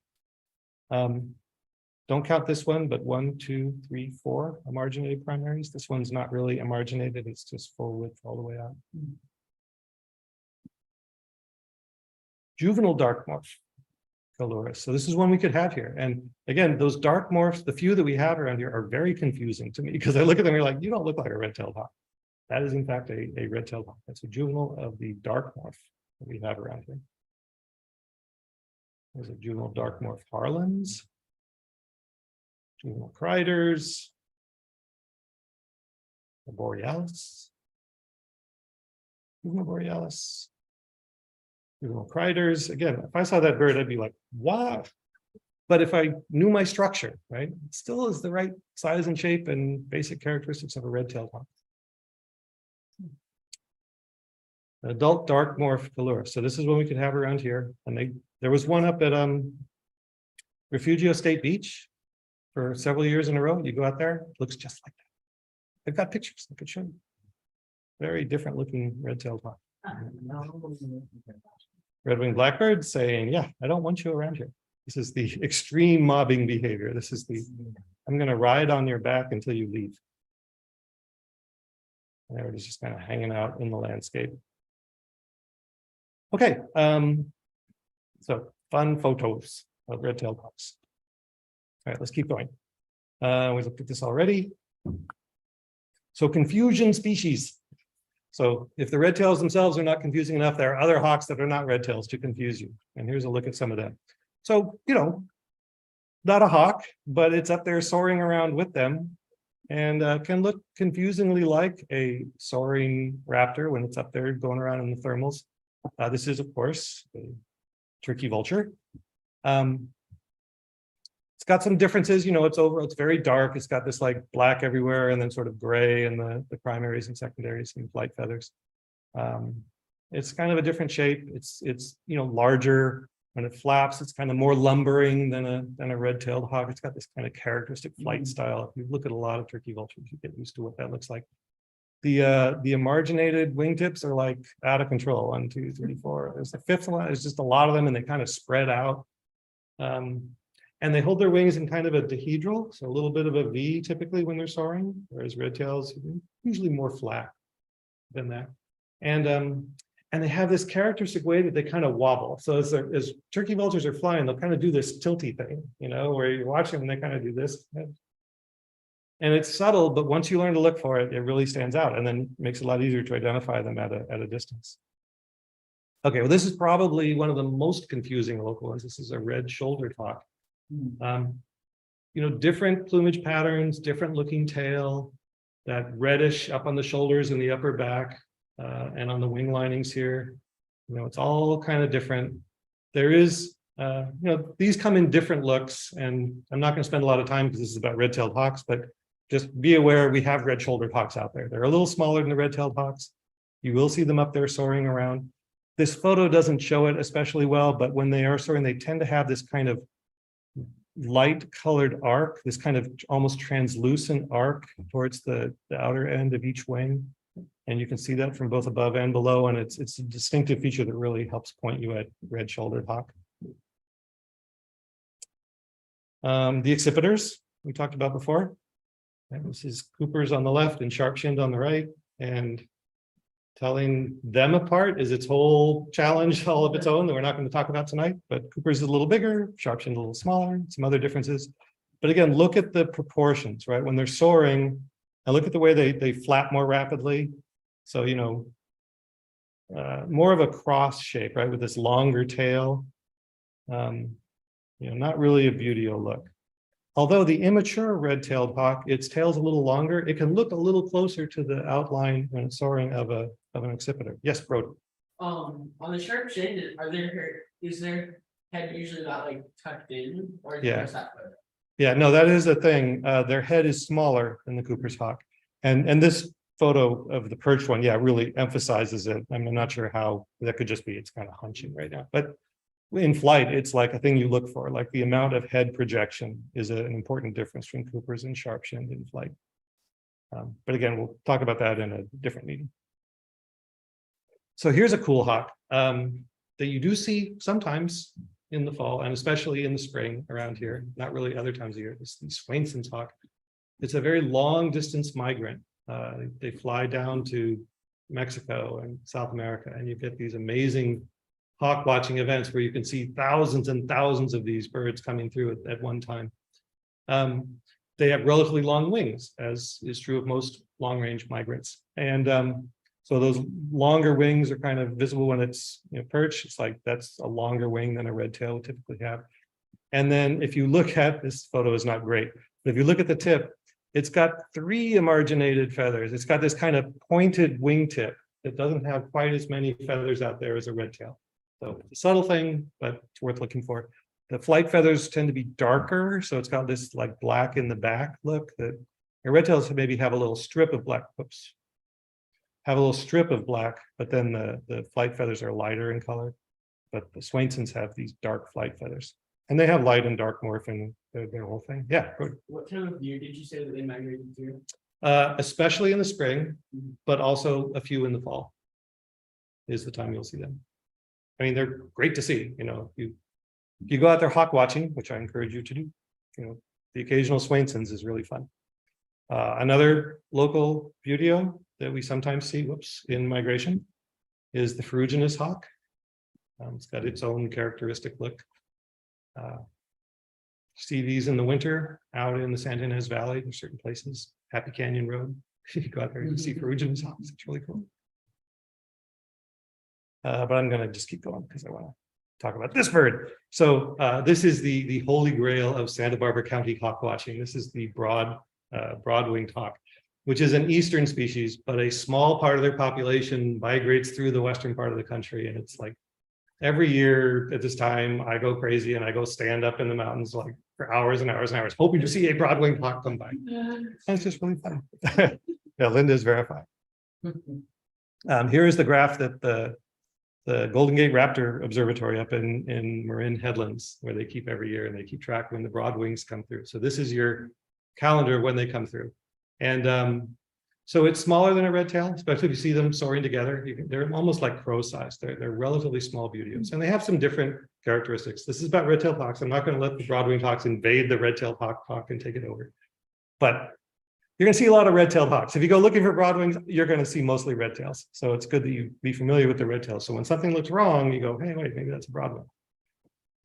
Don't count this one, but 1, 2, 3, 4 emarginated primaries. This one's not really emarginated, it's just full width all the way out. juvenile dark morph Calurus. So this is one we could have here. And again, those dark morphs, the few that we have around here are very confusing to me because I look at them and you're like, you don't look like a red-tailed hawk. That is in fact a red-tailed hawk. That's a juvenile of the dark morph that we have around here. There's a juvenile dark morph Harlan's, juvenile Criders, the Borealis, juvenile Borealis, juvenile Criders. Again, if I saw that bird, I'd be like, wow. But if I knew my structure, right, it still is the right size and shape and basic characteristics of a red-tailed hawk. An adult dark morph Calurus. So this is what we could have around here. And there was one up at Refugio State Beach for several years in a row. You go out there, it looks just like that. I've got pictures I could show you. Very different looking red-tailed hawk. Red-winged blackbird saying, yeah, I don't want you around here. This is the extreme mobbing behavior. This is the, I'm going to ride on your back until you leave. And there it is, just kind of hanging out in the landscape. Okay, so fun photos of red-tailed hawks. All right, let's keep going. We looked at this already. So confusion species. So if the red tails themselves are not confusing enough, there are other hawks that are not red tails to confuse you. And here's a look at some of them. So, you know, not a hawk, but it's up there soaring around with them and can look confusingly like a soaring raptor when it's up there going around in the thermals. This is, of course, a turkey vulture. It's got some differences, you know, it's very dark. It's got this like black everywhere and then sort of gray in the primaries and secondaries and flight feathers. It's kind of a different shape. It's you know, larger. When it flaps, it's kind of more lumbering than a red-tailed hawk. It's got this kind of characteristic flight style. If you look at a lot of turkey vultures, you get used to what that looks like. The emarginated wingtips are like out of control. 1, 2, 3, 4. There's a fifth one. There's just a lot of them, and they kind of spread out. And they hold their wings in kind of a dihedral, so a little bit of a V typically when they're soaring, whereas red tails usually more flat than that. And they have this characteristic way that they kind of wobble. So as turkey vultures are flying, they'll kind of do this tilty thing, you know, where you're watching them, they kind of do this. And it's subtle, but once you learn to look for it, it really stands out and then makes it a lot easier to identify them at a distance. Okay, well, this is probably one of the most confusing local ones. This is a red-shouldered hawk. You know, different plumage patterns, different looking tail, that reddish up on the shoulders and the upper back, and on the wing linings here. You know, it's all kind of different. There is, you know, these come in different looks, and I'm not going to spend a lot of time because this is about red-tailed hawks, but just be aware we have red-shouldered hawks out there. They're a little smaller than the red-tailed hawks. You will see them up there soaring around. This photo doesn't show it especially well, but when they are soaring, they tend to have this kind of light colored arc, this kind of almost translucent arc towards the outer end of each wing. And you can see that from both above and below. And it's a distinctive feature that really helps point you at red-shouldered hawk. The accipiters we talked about before. And this is Cooper's on the left and sharp-shinned on the right. And telling them apart is its whole challenge all of its own that we're not going to talk about tonight. But Cooper's is a little bigger, sharp-shinned a little smaller, some other differences. But again, look at the proportions, right? When they're soaring, and look at the way they flap more rapidly. So, you know, more of a cross shape, right? With this longer tail. You know, not really a beautiful look. Although the immature red-tailed hawk, its tail's a little longer, it can look a little closer to the outline when it's soaring of an accipiter. Yes, Brody. On the sharp shin, is their head usually not like tucked in, or is it Yeah. just that way? Yeah, no, that is a thing. Their head is smaller than the Cooper's hawk. And this photo of the perched one, yeah, really emphasizes it. I'm not sure how that could just be, it's kind of hunching right now. But in flight, it's like a thing you look for, like the amount of head projection is an important difference between Cooper's and sharp-shinned in flight. But again, we'll talk about that in a different meeting. So here's a cool hawk that you do see sometimes in the fall and especially in the spring around here, not really other times of year. This is Swainson's hawk. It's a very long distance migrant. They fly down to Mexico and South America, and you get these amazing hawk watching events where you can see thousands and thousands of these birds coming through at one time. They have relatively long wings, as is true of most long-range migrants. And so those longer wings are kind of visible when it's perched. It's like that's a longer wing than a red tail would typically have. And then if you look at this photo is not great, but if you look at the tip, it's got 3 emarginated feathers. It's got this kind of pointed wingtip that doesn't have quite as many feathers out there as a red tail. So it's a subtle thing, but it's worth looking for. The flight feathers tend to be darker, so it's got this like black in the back look that red tails maybe have a little strip of black. Whoops. Have a little strip of black, but then the flight feathers are lighter in color. But the Swainsons have these dark flight feathers. And they have light and dark morph in their whole thing. Yeah. Good. What time of year did you say that they migrated through? Especially in the spring, but also a few in the fall is the time you'll see them. I mean, they're great to see. If you go out there hawk watching, which I encourage you to do, the occasional Swainsons is really fun. Another local buteo that we sometimes see, in migration is the ferruginous hawk. It's got its own characteristic look. See these in the winter out in the Santa Ynez Valley. There's certain places, Happy Canyon Road. You go out there, you can see ferruginous hawks. It's really cool. But I'm going to just keep going because I want to talk about this bird. So this is the holy grail of Santa Barbara County hawk watching. This is the broad-winged hawk, which is an eastern species, but a small part of their population migrates through the western part of the country. And it's like every year at this time, I go crazy and I go stand up in the mountains like for hours and hours and hours, hoping to see a broad-winged hawk come by. And it's just really fun. Yeah, Linda is verified. Here is the graph that the Golden Gate Raptor Observatory up in Marin Headlands, where they keep every year, and they keep track when the broad wings come through. So this is your calendar when they come through. And so it's smaller than a red tail, especially if you see them soaring together. They're almost like crow size. They're relatively small buteos, and they have some different characteristics. This is about red-tailed hawks. I'm not going to let the broad-winged hawks invade the red-tailed hawk and take it over. But you're going to see a lot of red-tailed hawks. If you go looking for broadwings, you're going to see mostly red tails. So it's good that you be familiar with the red tails. So when something looks wrong, you go, hey, wait, maybe that's a broadwing.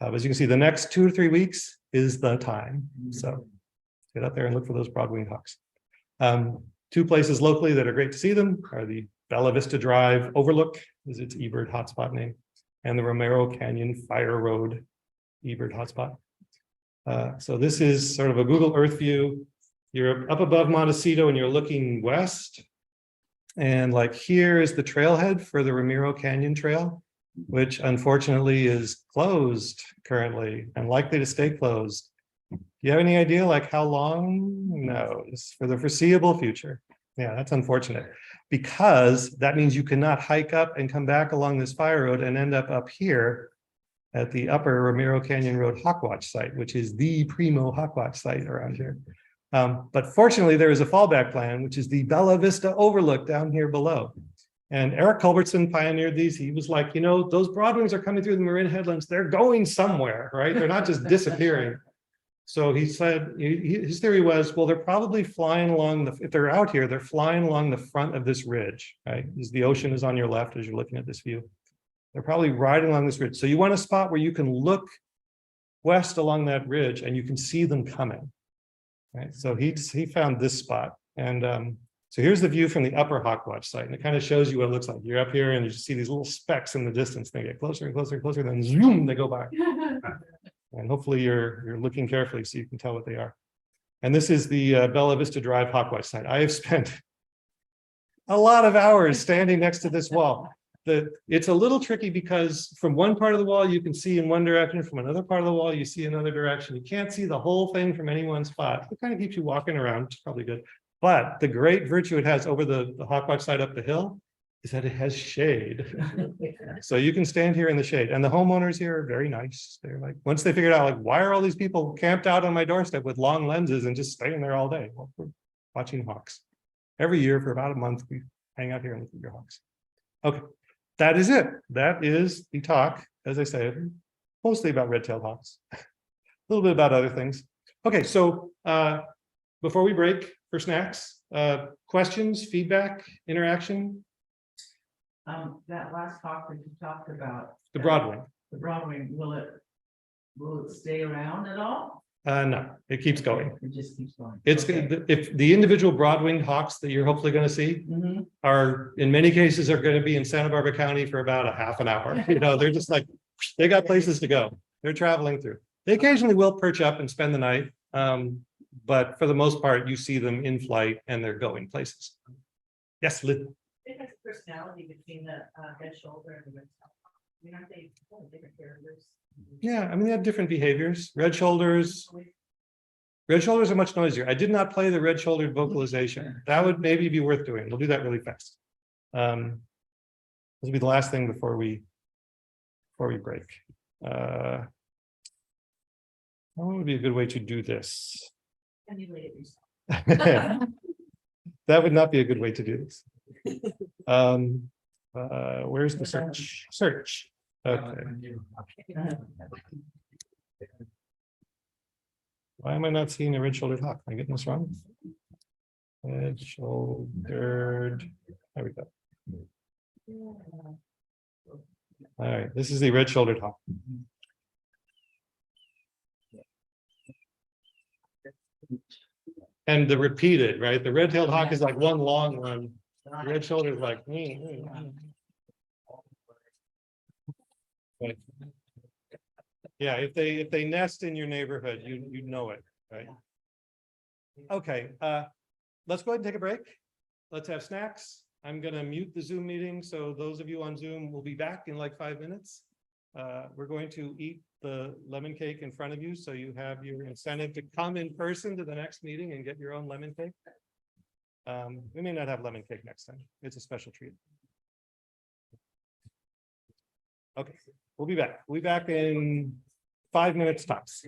As you can see, the next 2 to 3 weeks is the time. So get out there and look for those broad-winged hawks. 2 places locally that are great to see them are the Bella Vista Drive Overlook, is its eBird hotspot name, and the Romero Canyon Fire Road eBird hotspot. So this is sort of a Google Earth view. You're up above Montecito and you're looking west. And like here is the trailhead for the Romero Canyon Trail, which unfortunately is closed currently and likely to stay closed. Do you have any idea like how long? No, it's for the foreseeable future. Yeah, that's unfortunate because that means you cannot hike up and come back along this fire road and end up here at the upper Romero Canyon Road Hawkwatch site, which is the primo Hawkwatch site around here. But fortunately, there is a fallback plan, which is the Bella Vista Overlook down here below. And Eric Culbertson pioneered these. He was like, those broadwings are coming through the Marin Headlands. They're going somewhere, right? They're not just disappearing. So he said, his theory was, well, they're probably flying along if they're out here, they're flying along the front of this ridge, right? Because the ocean is on your left as you're looking at this view. They're probably riding along this ridge. So you want a spot where you can look west along that ridge and you can see them coming. Right, so he found this spot, and so here's the view from the upper Hawkwatch site, and it kind of shows you what it looks like. You're up here, and you just see these little specks in the distance. They get closer and closer and closer, and then zoom, they go by. And hopefully you're looking carefully so you can tell what they are. And this is the Bella Vista Drive Hawkwatch site. I have spent a lot of hours standing next to this wall. It's a little tricky because from one part of the wall you can see in one direction, from another part of the wall you see another direction. You can't see the whole thing from any one spot. It kind of keeps you walking around, which is probably good. But the great virtue it has over the Hawkwatch side up the hill is that it has shade. So you can stand here in the shade. And the homeowners here are very nice. They're like, once they figured out, like, why are all these people camped out on my doorstep with long lenses and just staying there all day? Well, we're watching hawks. Every year for about a month, we hang out here and look at your hawks. Okay. That is it. That is the talk, as I say, mostly about red-tailed hawks, a little bit about other things. Okay, so before we break for snacks, questions, feedback, interaction? That last talk that you talked about. The Broadwing. The Broadway, will it stay around at all? No, it keeps going. It just keeps going. It's, Okay. if the individual broad-winged hawks that you're hopefully gonna see Mhm. are, in many cases, are gonna be in Santa Barbara County for about a half an hour. You know, they're just like, they got places to go. They're traveling through. They occasionally will perch up and spend the night. But for the most part, you see them in flight and they're going places. Yes, Liz. It has a personality between the red shoulder and the red tail. I mean, aren't they different characters? Yeah, I mean, they have different behaviors. Red shoulders are much noisier. I did not play the red-shouldered vocalization. That would maybe be worth doing. We'll do that really fast. This will be the last thing before we break. What would be a good way to do this? Emulate it yourself. That would not be a good way to do this. Where's the search? Search. Okay. Why am I not seeing a red-shouldered hawk? Am I getting this wrong? Red-shouldered. There we go. All right, this is the red-shouldered hawk. And the repeated, right? The red-tailed hawk is like one long one. The red shoulder is like. Right. Yeah, if they nest in your neighborhood, you know it, right? Okay, let's go ahead and take a break. Let's have snacks. I'm gonna mute the Zoom meeting, so those of you on Zoom will be back in like 5 minutes. We're going to eat the lemon cake in front of you, so you have your incentive to come in person to the next meeting and get your own lemon cake. We may not have lemon cake next time. It's a special treat. Okay, we'll be back. We'll be back in 5 minutes tops.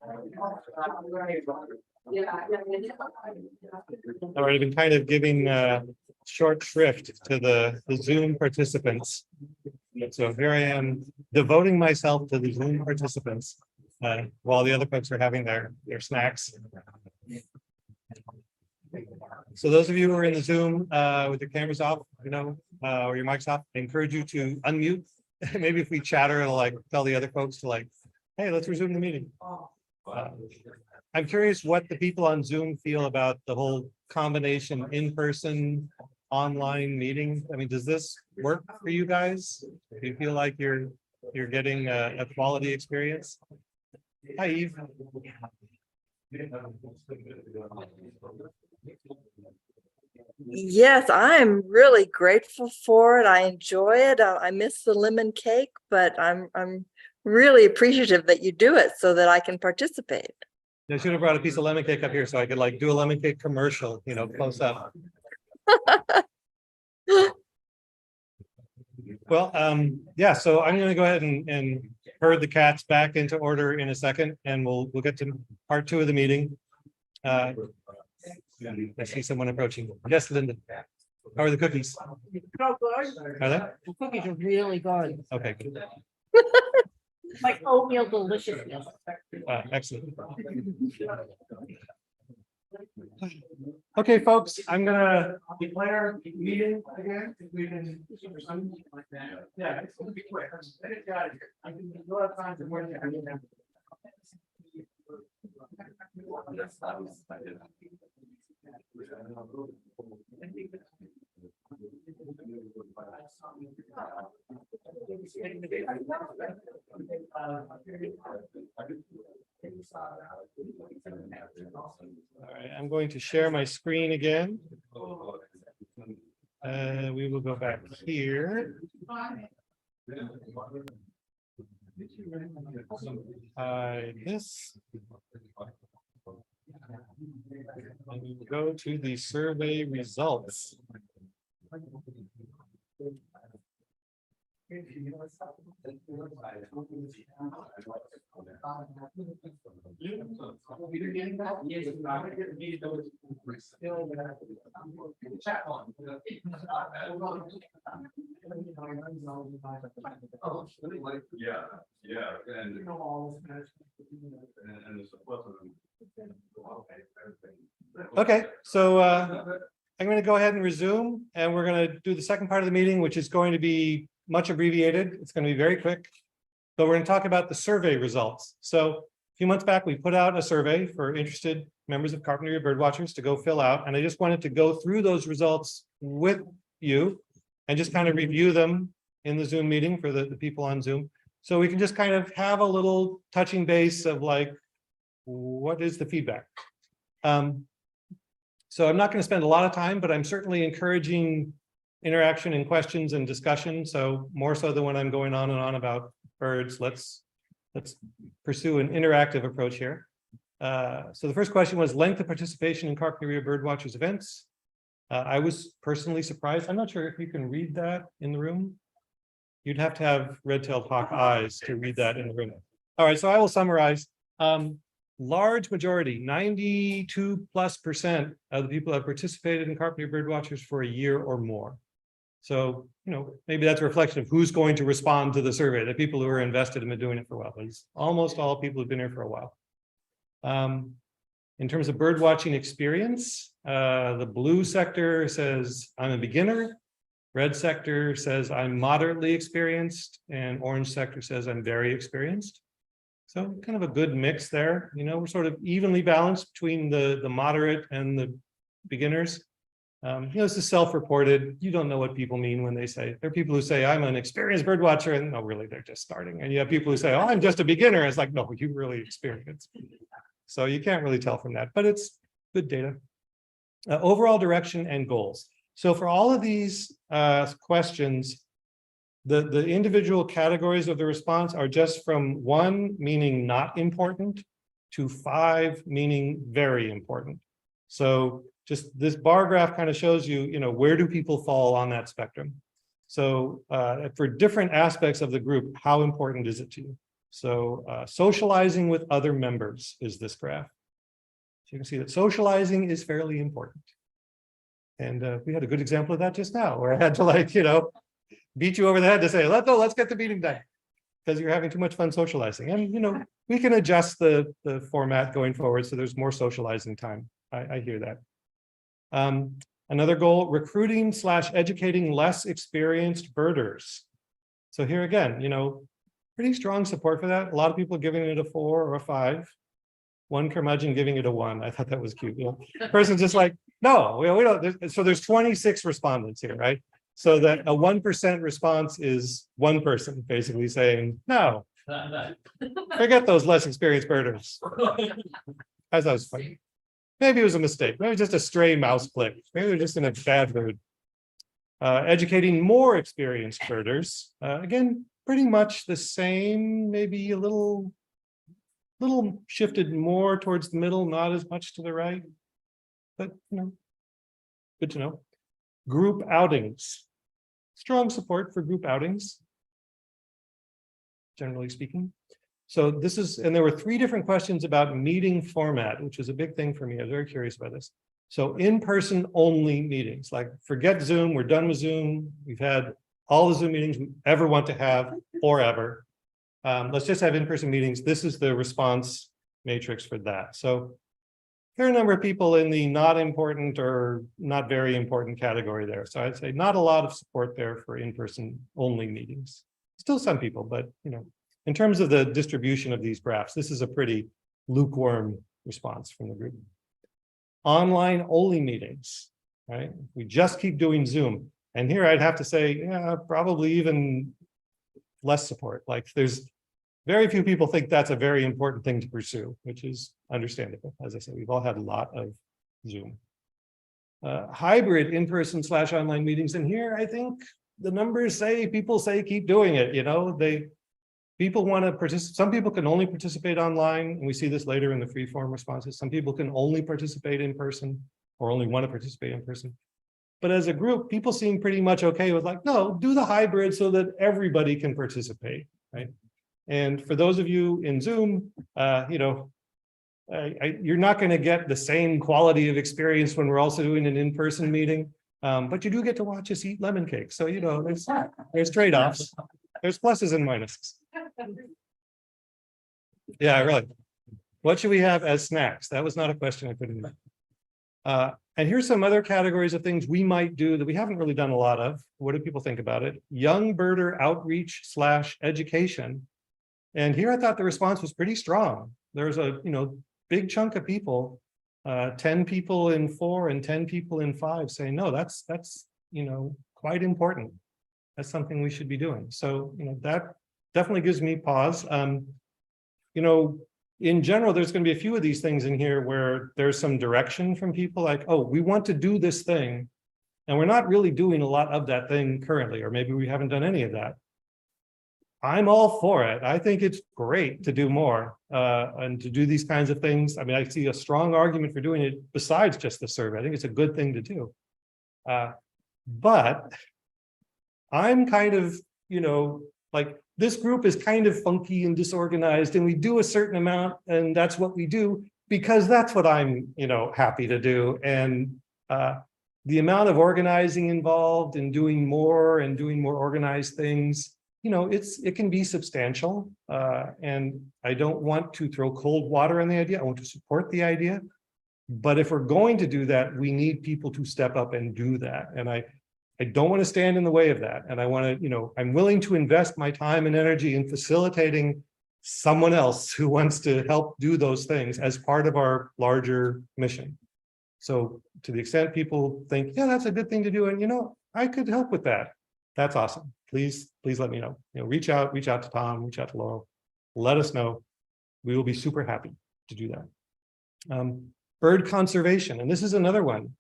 All right, I've been kind of giving short shrift to the Zoom participants. So here I am devoting myself to the Zoom participants while the other folks are having their snacks. So those of you who are in the Zoom with your cameras off, or your mics off, I encourage you to unmute. Maybe if we chatter, it'll like tell the other folks to like, hey, let's resume the meeting. I'm curious what the people on Zoom feel about the whole combination in-person online meeting. I mean, does this work for you guys? Do you feel like you're getting a quality experience? Hi, Eve. Yes, I'm really grateful for it. I enjoy it. I miss the lemon cake, but I'm really appreciative that you do it so that I can participate. I should have brought a piece of lemon cake up here so I could like do a lemon cake commercial, close up. Well, yeah, so I'm going to go ahead and herd the cats back into order in a second, and we'll get to part 2 of the meeting. I see someone approaching. Yes, Linda. How are the cookies? Are they? The cookies are really good, Okay, good. like oatmeal deliciousness. Excellent. Okay, folks, I'm gonna declare the meeting again. If we can. Yeah, it's gonna be quick. I just got it here. I can go have time to work. All right, I'm going to share my screen again. We will go back here. This. And we will go to the survey results. Okay, so I'm going to go ahead and resume, and we're going to do the second part of the meeting, which is going to be much abbreviated. It's going to be very quick, but we're going to talk about the survey results. So a few months back, we put out a survey for interested members of Carpinteria Birdwatchers to go fill out, and I just wanted to go through those results with you and just kind of review them in the Zoom meeting for the people on Zoom. So we can just kind of have a little touching base of like, what is the feedback? So I'm not going to spend a lot of time, but I'm certainly encouraging interaction and questions and discussion. So more so than when I'm going on and on about birds, let's pursue an interactive approach here. So the first question was length of participation in Carpinteria Birdwatchers events. I was personally surprised. I'm not sure if you can read that in the room. You'd have to have red-tailed hawk eyes to read that in the room. All right, so I will summarize. Large majority, 92+% of the people have participated in Carpinteria Birdwatchers for a year or more. So, maybe that's a reflection of who's going to respond to the survey, the people who are invested and been doing it for a while. But it's almost all people who've been here for a while. In terms of bird watching experience, the blue sector says I'm a beginner, red sector says I'm moderately experienced, and orange sector says I'm very experienced. So kind of a good mix there. We're sort of evenly balanced between the moderate and the beginners. This is self-reported. You don't know what people mean when they say, there are people who say, I'm an experienced bird watcher, and no, really, they're just starting. And you have people who say, oh, I'm just a beginner. It's like, no, you really experienced. So you can't really tell from that, but it's good data. Overall direction and goals. So for all of these questions, the individual categories of the response are just from 1, meaning not important, to 5, meaning very important. So just this bar graph kind of shows you, where do people fall on that spectrum? So for different aspects of the group, how important is it to you? So socializing with other members is this graph. So you can see that socializing is fairly important. And we had a good example of that just now, where I had to, like, beat you over the head to say, let's get the meeting done. Because you're having too much fun socializing. And we can adjust the format going forward so there's more socializing time. I hear that. Another goal, recruiting / educating less experienced birders. So here again, pretty strong support for that. A lot of people giving it a 4 or a 5. One curmudgeon giving it a 1. I thought that was cute. Person's just like, no, we don't. So there's 26 respondents here, right? So that a 1% response is one person basically saying, no, forget those less experienced birders. As I was funny. Maybe it was a mistake. Maybe just a stray mouse click. Maybe they're just in a bad mood. Educating more experienced birders. Again, pretty much the same, maybe a little shifted more towards the middle, not as much to the right. But good to know. Group outings. Strong support for group outings, generally speaking. So this is, and there were 3 different questions about meeting format, which is a big thing for me. I was very curious about this. So in-person only meetings, like forget Zoom, we're done with Zoom. We've had all the Zoom meetings we ever want to have forever. Let's just have in-person meetings. This is the response matrix for that. So there are a number of people in the not important or not very important category there. So I'd say not a lot of support there for in-person only meetings. Still some people, but in terms of the distribution of these graphs, this is a pretty lukewarm response from the group. Online only meetings, right? We just keep doing Zoom. And here I'd have to say, yeah, probably even less support. Like there's very few people think that's a very important thing to pursue, which is understandable. As I said, we've all had a lot of Zoom. Hybrid in-person / online meetings. And here, I think the numbers say, people say, keep doing it. People want to participate. Some people can only participate online. And we see this later in the free form responses. Some people can only participate in person or only want to participate in person. But as a group, people seem pretty much okay with like, no, do the hybrid so that everybody can participate, right? And for those of you in Zoom, you're not going to get the same quality of experience when we're also doing an in-person meeting, but you do get to watch us eat lemon cake. So, there's trade-offs. There's pluses and minuses. Yeah, really. What should we have as snacks? That was not a question I put in there. And here's some other categories of things we might do that we haven't really done a lot of. What do people think about it? Young birder outreach / education. And here I thought the response was pretty strong. There's a big chunk of people, 10 people in 4 and 10 people in 5 saying, no, that's quite important. That's something we should be doing. So that definitely gives me pause. In general, there's going to be a few of these things in here where there's some direction from people like, oh, we want to do this thing, and we're not really doing a lot of that thing currently, or maybe we haven't done any of that. I'm all for it. I think it's great to do more and to do these kinds of things. I mean, I see a strong argument for doing it besides just the survey. I think it's a good thing to do. But I'm kind of, like this group is kind of funky and disorganized, and we do a certain amount, and that's what we do because that's what I'm, happy to do. And the amount of organizing involved in doing more organized things, it can be substantial. And I don't want to throw cold water on the idea. I want to support the idea. But if we're going to do that, we need people to step up and do that. And I don't want to stand in the way of that. And I want to, I'm willing to invest my time and energy in facilitating someone else who wants to help do those things as part of our larger mission. So to the extent people think, yeah, that's a good thing to do. And, I could help with that. That's awesome. Please let me know. Reach out to Tom, reach out to Laurel. Let us know. We will be super happy to do that. Bird conservation. And this is another one.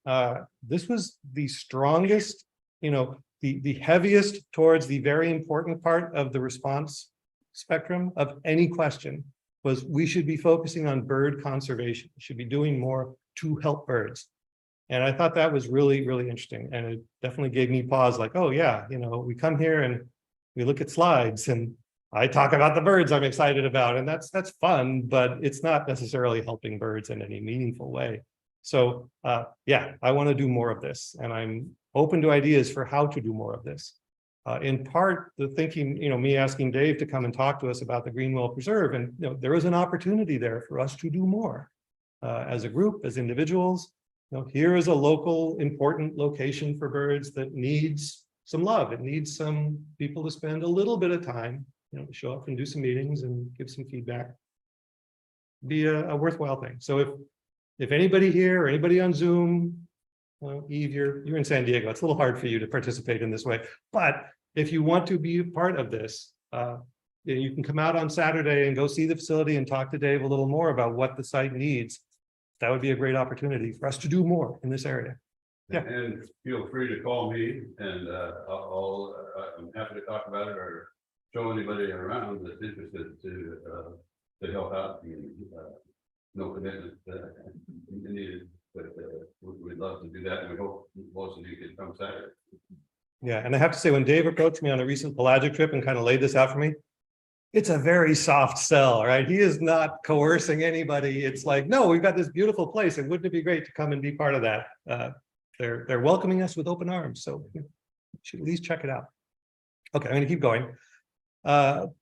This was the strongest, the heaviest towards the very important part of the response spectrum of any question was we should be focusing on bird conservation. We should be doing more to help birds. And I thought that was really, really interesting. And it definitely gave me pause like, oh yeah, we come here and we look at slides and I talk about the birds I'm excited about, and that's fun, but it's not necessarily helping birds in any meaningful way. So yeah, I want to do more of this, and I'm open to ideas for how to do more of this. In part, the thinking, me asking Dave to come and talk to us about the Greenwell Preserve, and there is an opportunity there for us to do more as a group, as individuals. Here is a local important location for birds that needs some love. It needs some people to spend a little bit of time, show up and do some meetings and give some feedback. Be a worthwhile thing. So if anybody here or anybody on Zoom, well, Eve, you're in San Diego. It's a little hard for you to participate in this way, but if you want to be a part of this, you can come out on Saturday and go see the facility and talk to Dave a little more about what the site needs. That would be a great opportunity for us to do more in this area. Yeah. And feel free to call me, and I'm happy to talk about it or show anybody around that's interested to help out. No commitment needed, but we'd love to do that, and we hope most of you can come Saturday. Yeah, and I have to say, when Dave approached me on a recent pelagic trip and kind of laid this out for me, it's a very soft sell, right? He is not coercing anybody. It's like, no, we've got this beautiful place, and wouldn't it be great to come and be part of that? They're welcoming us with open arms, so you should at least check it out. Okay, I'm going to keep going.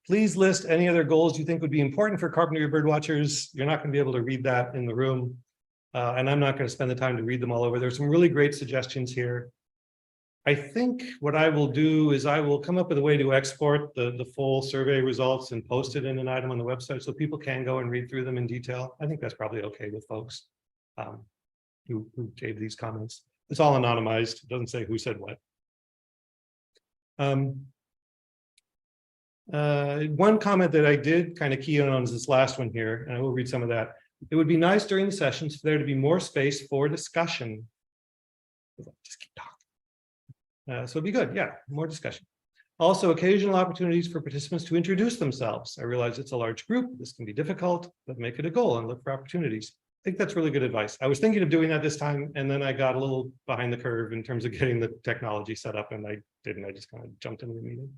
Please list any other goals you think would be important for Carpinteria Birdwatchers. You're not going to be able to read that in the room, and I'm not going to spend the time to read them all over. There's some really great suggestions here. I think what I will do is I will come up with a way to export the full survey results and post it in an item on the website so people can go and read through them in detail. I think that's probably okay with folks who gave these comments. It's all anonymized. It doesn't say who said what. One comment that I did kind of key in on is this last one here, and I will read some of that. It would be nice during the sessions for there to be more space for discussion. Just keep talking. So it'd be good, yeah, more discussion. Also, occasional opportunities for participants to introduce themselves. I realize it's a large group, this can be difficult, but make it a goal and look for opportunities. I think that's really good advice. I was thinking of doing that this time, and then I got a little behind the curve in terms of getting the technology set up, and I didn't, I just kind of jumped into the meeting.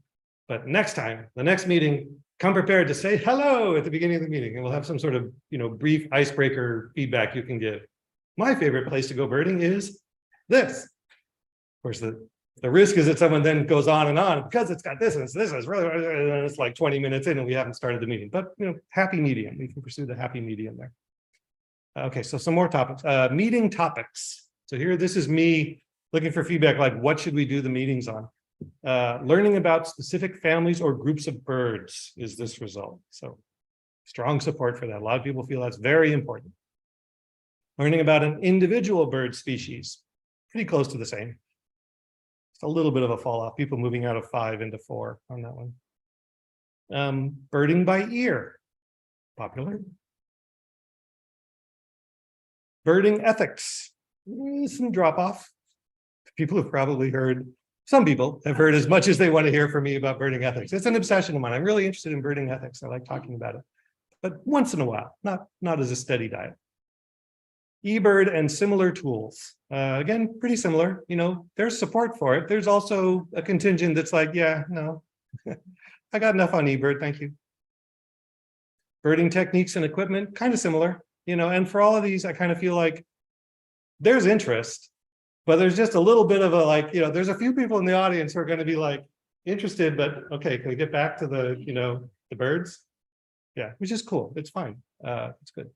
But next time, the next meeting, come prepared to say hello at the beginning of the meeting, and we'll have some sort of, brief icebreaker feedback you can give. My favorite place to go birding is this. Of course, the risk is that someone then goes on and on because it's got this and this is really, and it's like 20 minutes in and we haven't started the meeting. But happy medium. We can pursue the happy medium there. Okay, so some more topics. Meeting topics. So here, this is me looking for feedback, like what should we do the meetings on? Learning about specific families or groups of birds is this result. So strong support for that. A lot of people feel that's very important. Learning about an individual bird species, pretty close to the same. A little bit of a fall off, people moving out of 5 into 4 on that one. Birding by ear, popular. Birding ethics, some drop off. People have probably heard, some people have heard as much as they want to hear from me about birding ethics. It's an obsession of mine. I'm really interested in birding ethics. I like talking about it, but once in a while, not as a steady diet. eBird and similar tools. Again, pretty similar, there's support for it. There's also a contingent that's like, yeah, no, I got enough on eBird, thank you. Birding techniques and equipment, kind of similar, and for all of these, I kind of feel like there's interest, but there's just a little bit of a there's a few people in the audience who are going to be like interested, but okay, can we get back to the, the birds? Yeah, which is cool. It's fine. It's good.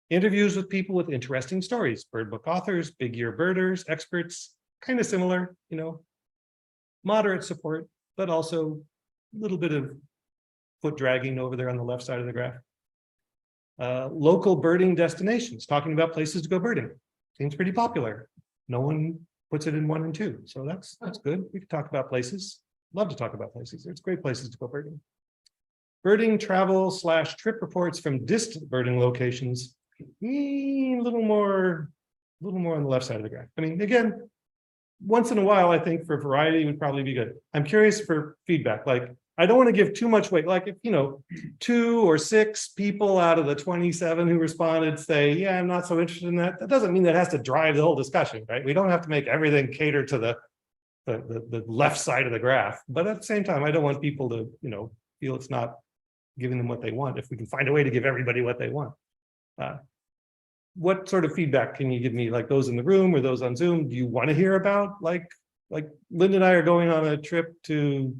Interviews with people with interesting stories, bird book authors, big ear birders, experts, kind of similar, moderate support, but also a little bit of foot dragging over there on the left side of the graph. Local birding destinations, talking about places to go birding. Seems pretty popular. No one puts it in 1 and 2. So that's good. We can talk about places. Love to talk about places. There's great places to go birding. Birding travel / trip reports from distant birding locations. A little more on the left side of the graph. I mean, again, once in a while, I think for variety would probably be good. I'm curious for feedback. Like, I don't want to give too much weight. Like, if 2 or 6 people out of the 27 who responded say, yeah, I'm not so interested in that. That doesn't mean that has to drive the whole discussion, right? We don't have to make everything cater to the left side of the graph. But at the same time, I don't want people to, feel it's not giving them what they want, if we can find a way to give everybody what they want. What sort of feedback can you give me, like those in the room or those on Zoom? Do you want to hear about, like Linda and I are going on a trip to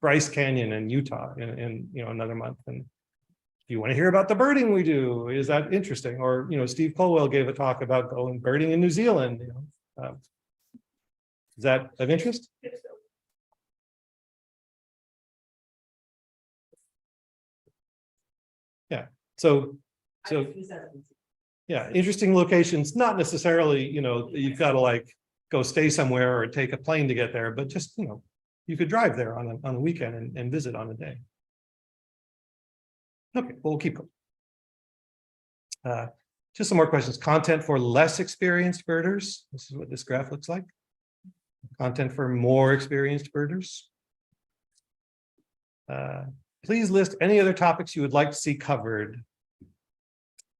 Bryce Canyon in Utah in another month, and do you want to hear about the birding we do? Is that interesting? Or Steve Colwell gave a talk about going birding in New Zealand. Is that of interest? Yeah. So yeah, interesting locations, not necessarily, you've got to like go stay somewhere or take a plane to get there, but just, you could drive there on a weekend and visit on a day. Okay, well, we'll keep going. Just some more questions. Content for less experienced birders. This is what this graph looks like. Content for more experienced birders. Please list any other topics you would like to see covered.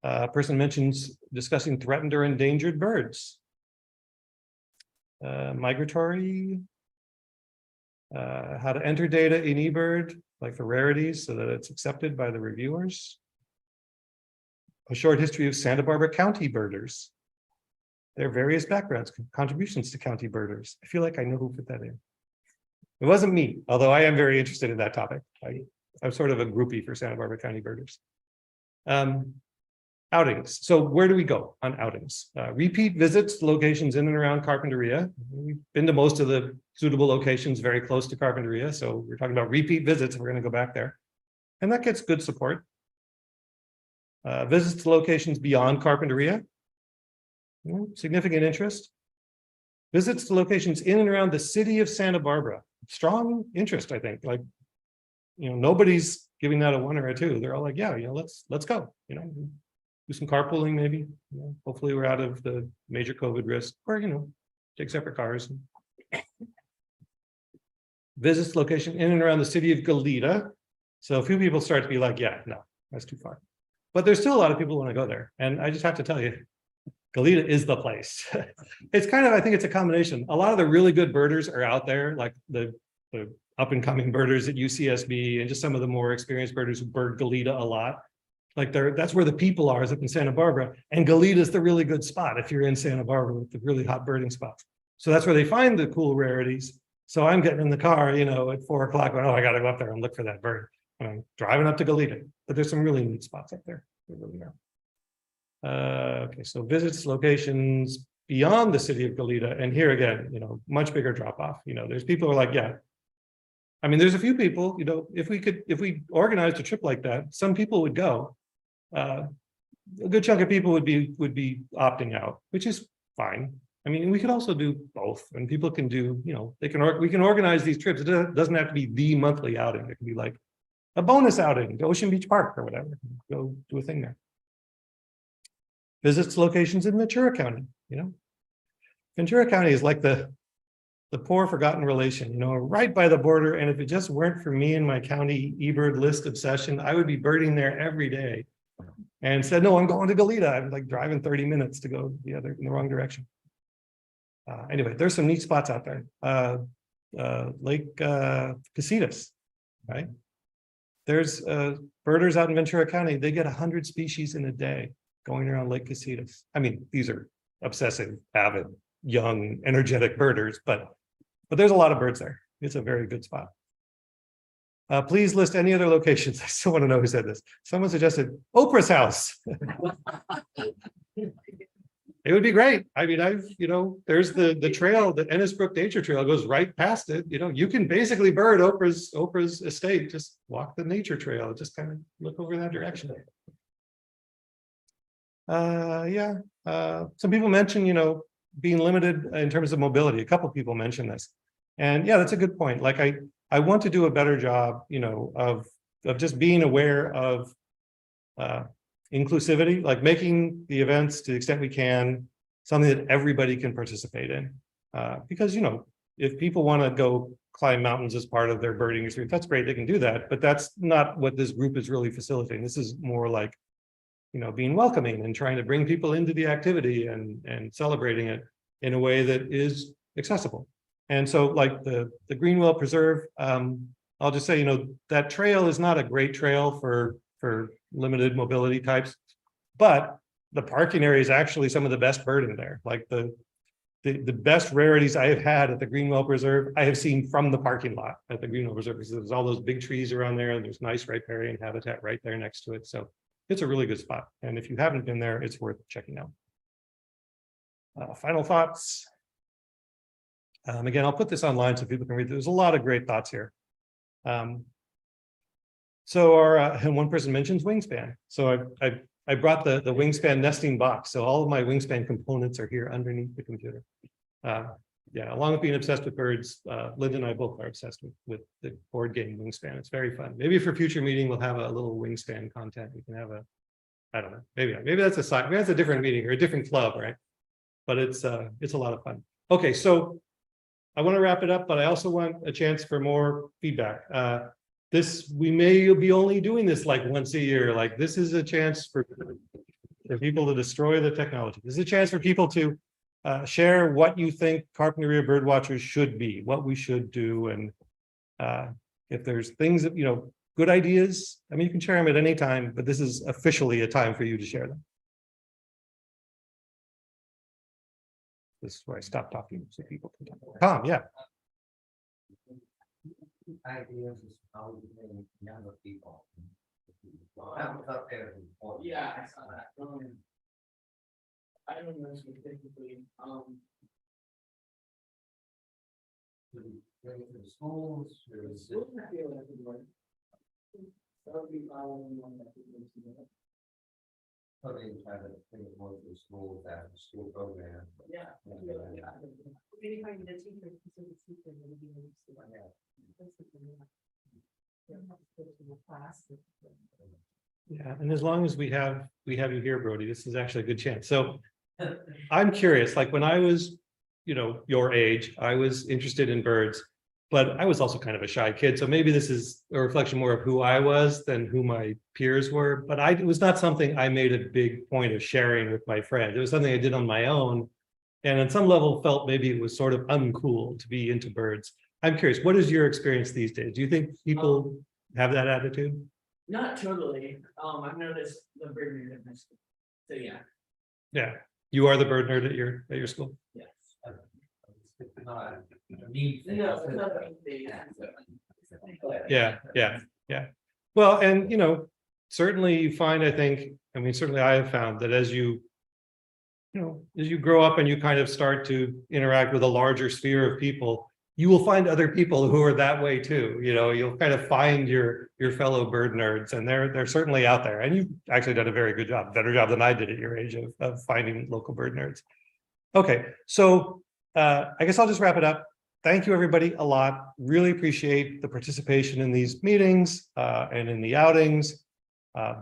A person mentions discussing threatened or endangered birds. Migratory. How to enter data in eBird, like for rarities, so that it's accepted by the reviewers. A short history of Santa Barbara County birders. Their various backgrounds, contributions to county birders. I feel like I know who put that in. It wasn't me, although I am very interested in that topic. I'm sort of a groupie for Santa Barbara County birders. Outings. So where do we go on outings? Repeat visits to locations in and around Carpinteria. We've been to most of the suitable locations very close to Carpinteria. So we're talking about repeat visits. We're going to go back there. And that gets good support. Visits to locations beyond Carpinteria. Significant interest. Visits to locations in and around the city of Santa Barbara. Strong interest, I think. Like, nobody's giving that a 1 or a 2. They're all like, yeah, let's go. Do some carpooling, maybe. Hopefully we're out of the major COVID risk, or take separate cars. Visits location in and around the city of Goleta. So a few people start to be like, yeah, no, that's too far. But there's still a lot of people who want to go there. And I just have to tell you, Goleta is the place. It's kind of, I think it's a combination. A lot of the really good birders are out there, like the up and coming birders at UCSB and just some of the more experienced birders who bird Goleta a lot. Like that's where the people are, is up in Santa Barbara. And Goleta is the really good spot if you're in Santa Barbara with the really hot birding spots. So that's where they find the cool rarities. So I'm getting in the car, at 4 o'clock, going, oh, I got to go up there and look for that bird. And I'm driving up to Goleta, but there's some really neat spots up there. There really are. Okay, so visits, locations beyond the city of Goleta. And here again, much bigger drop off. There's people who are like, yeah. I mean, there's a few people, if we organized a trip like that, some people would go. A good chunk of people would be opting out, which is fine. I mean, we could also do both, and people can do, we can organize these trips. It doesn't have to be the monthly outing. It can be like a bonus outing to Ocean Beach Park or whatever. Go do a thing there. Visits locations in Ventura County. Ventura County is like the poor forgotten relation, right by the border. And if it just weren't for me and my county eBird list obsession, I would be birding there every day. And said, no, I'm going to Goleta. I'm like driving 30 minutes to go in the wrong direction. Anyway, there's some neat spots out there. Lake Casitas, right? There's birders out in Ventura County. They get 100 species in a day going around Lake Casitas. I mean, these are obsessive, avid, young, energetic birders, but there's a lot of birds there. It's a very good spot. Please list any other locations. I still want to know who said this. Someone suggested Oprah's house. It would be great. I mean, there's the trail, the Ennisbrook Nature Trail goes right past it. You can basically bird Oprah's estate. Just walk the nature trail. Just kind of look over that direction. Some people mention, being limited in terms of mobility. A couple of people mentioned this. And yeah, that's a good point. Like I want to do a better job, of just being aware of inclusivity, like making the events to the extent we can, something that everybody can participate in. Because, if people want to go climb mountains as part of their birding experience, that's great, they can do that, but that's not what this group is really facilitating. This is more like, being welcoming and trying to bring people into the activity and celebrating it in a way that is accessible. And so like the Greenwell Preserve, a I'll just say, that trail is not a great trail for limited mobility types. But the parking area is actually some of the best birding there, like the best rarities I have had at the Greenwell Preserve, I have seen from the parking lot at the Greenwell Preserve, because there's all those big trees around there, and there's nice riparian habitat right there next to it. So it's a really good spot. And if you haven't been there, it's worth checking out. Final thoughts. Again, I'll put this online so people can read. There's a lot of great thoughts here. So our and one person mentions wingspan. So I brought the wingspan nesting box. So all of my wingspan components are here underneath the computer. Yeah, along with being obsessed with birds, Linda and I both are obsessed with the board game Wingspan. It's very fun. Maybe for future meeting, we'll have a little Wingspan content. We can have I don't know, maybe that's a side, maybe that's a different meeting or a different club, right? But it's a lot of fun. Okay, so I want to wrap it up, but I also want a chance for more feedback. We may be only doing this like once a year. Like this is a chance for people to destroy the technology. This is a chance for people to share what you think Carpinteria Birdwatchers should be, what we should do, and if there's things that, good ideas, I mean, you can share them at any time, but this is officially a time for you to share them. This is where I stop talking so people can talk. Tom, yeah. Ideas is how we bring younger people. That was up there before. Yeah, I saw that. I don't know specifically, Bring it to the schools, I feel like it would. That would be following one that we would see that. probably try to bring it more to the schools, that school program. Yeah. Maybe find the teacher, specific teacher, maybe be able to see what they're. They don't have to go to the class. Yeah, and as long as we have you here, Brody, this is actually a good chance. So I'm curious, like when I was, your age, I was interested in birds, but I was also kind of a shy kid. So maybe this is a reflection more of who I was than who my peers were. But it was not something I made a big point of sharing with my friends. It was something I did on my own. And on some level felt maybe it was sort of uncool to be into birds. I'm curious, what is your experience these days? Do you think people have that attitude? Not totally. I've noticed the bird nerd in my school. So yeah, Yeah. You are the bird nerd at your school? yes. It's not a neat thing. No, it's not a big thing. Yeah. Well, and certainly you find, certainly I have found that as you grow up and you kind of start to interact with a larger sphere of people, you will find other people who are that way too. You'll kind of find your fellow bird nerds, and they're certainly out there. And you've actually done a very good job, better job than I did at your age of finding local bird nerds. Okay, so I guess I'll just wrap it up. Thank you, everybody, a lot. Really appreciate the participation in these meetings and in the outings. I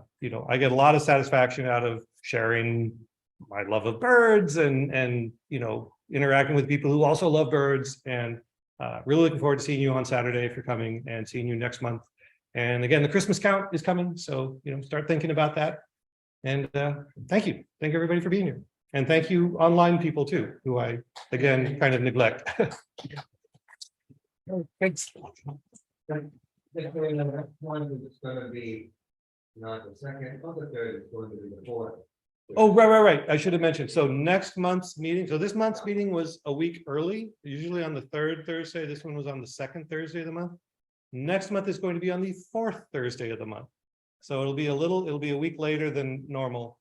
get a lot of satisfaction out of sharing my love of birds and interacting with people who also love birds, and really looking forward to seeing you on Saturday if you're coming, and seeing you next month. And again, the Christmas count is coming, so start thinking about that. And thank you everybody for being here, and thank you online people too, who I again kind of neglect. Thanks. One is gonna be not the second, or the third, it's going to be the fourth. Oh, right. I should have mentioned. So next month's meeting, so this month's meeting was a week early, usually on the third Thursday. This one was on the second Thursday of the month. Next month is going to be on the fourth Thursday of the month. So it'll be a week later than normal.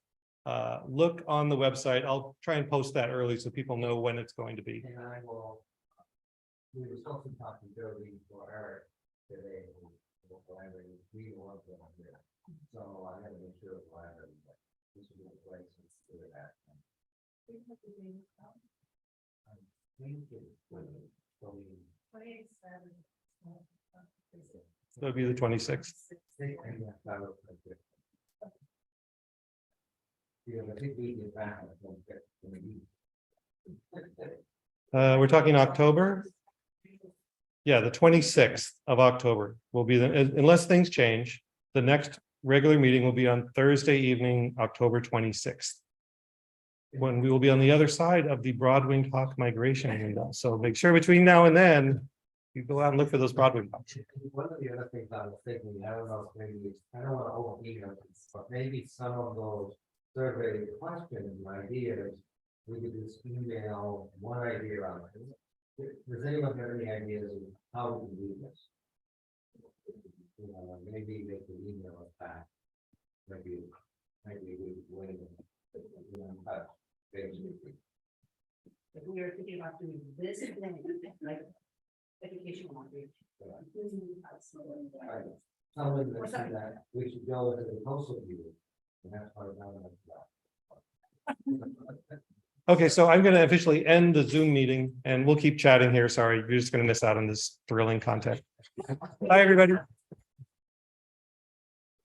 Look on the website. I'll try and post that early so people know when it's going to be. And I will. We were supposed to talk to Jody for her today. We want to there. So I had to make sure. This is the place to do that. So it'll be the 26th. We're talking October. Yeah, the 26th of October will be unless things change, the next regular meeting will be on Thursday evening, October 26th. When we will be on the other side of the broad-winged hawk migration window. So make sure between now and then, You go out and look for those Broadway pops. One of the other things I was thinking, I don't know, if maybe, I don't wanna over email this, but maybe some of those survey questions and ideas. We could just email one idea on it. Does anyone have any ideas of how we can do this? Maybe they could email us back. Maybe we win. Basically. If we were thinking about doing this, thing, like educational outreach. Someone that said that we should go to the postal view. And that's part of that. Okay, so I'm going to officially end the Zoom meeting and we'll keep chatting here. Sorry, you're just going to miss out on this thrilling content. Bye, everybody.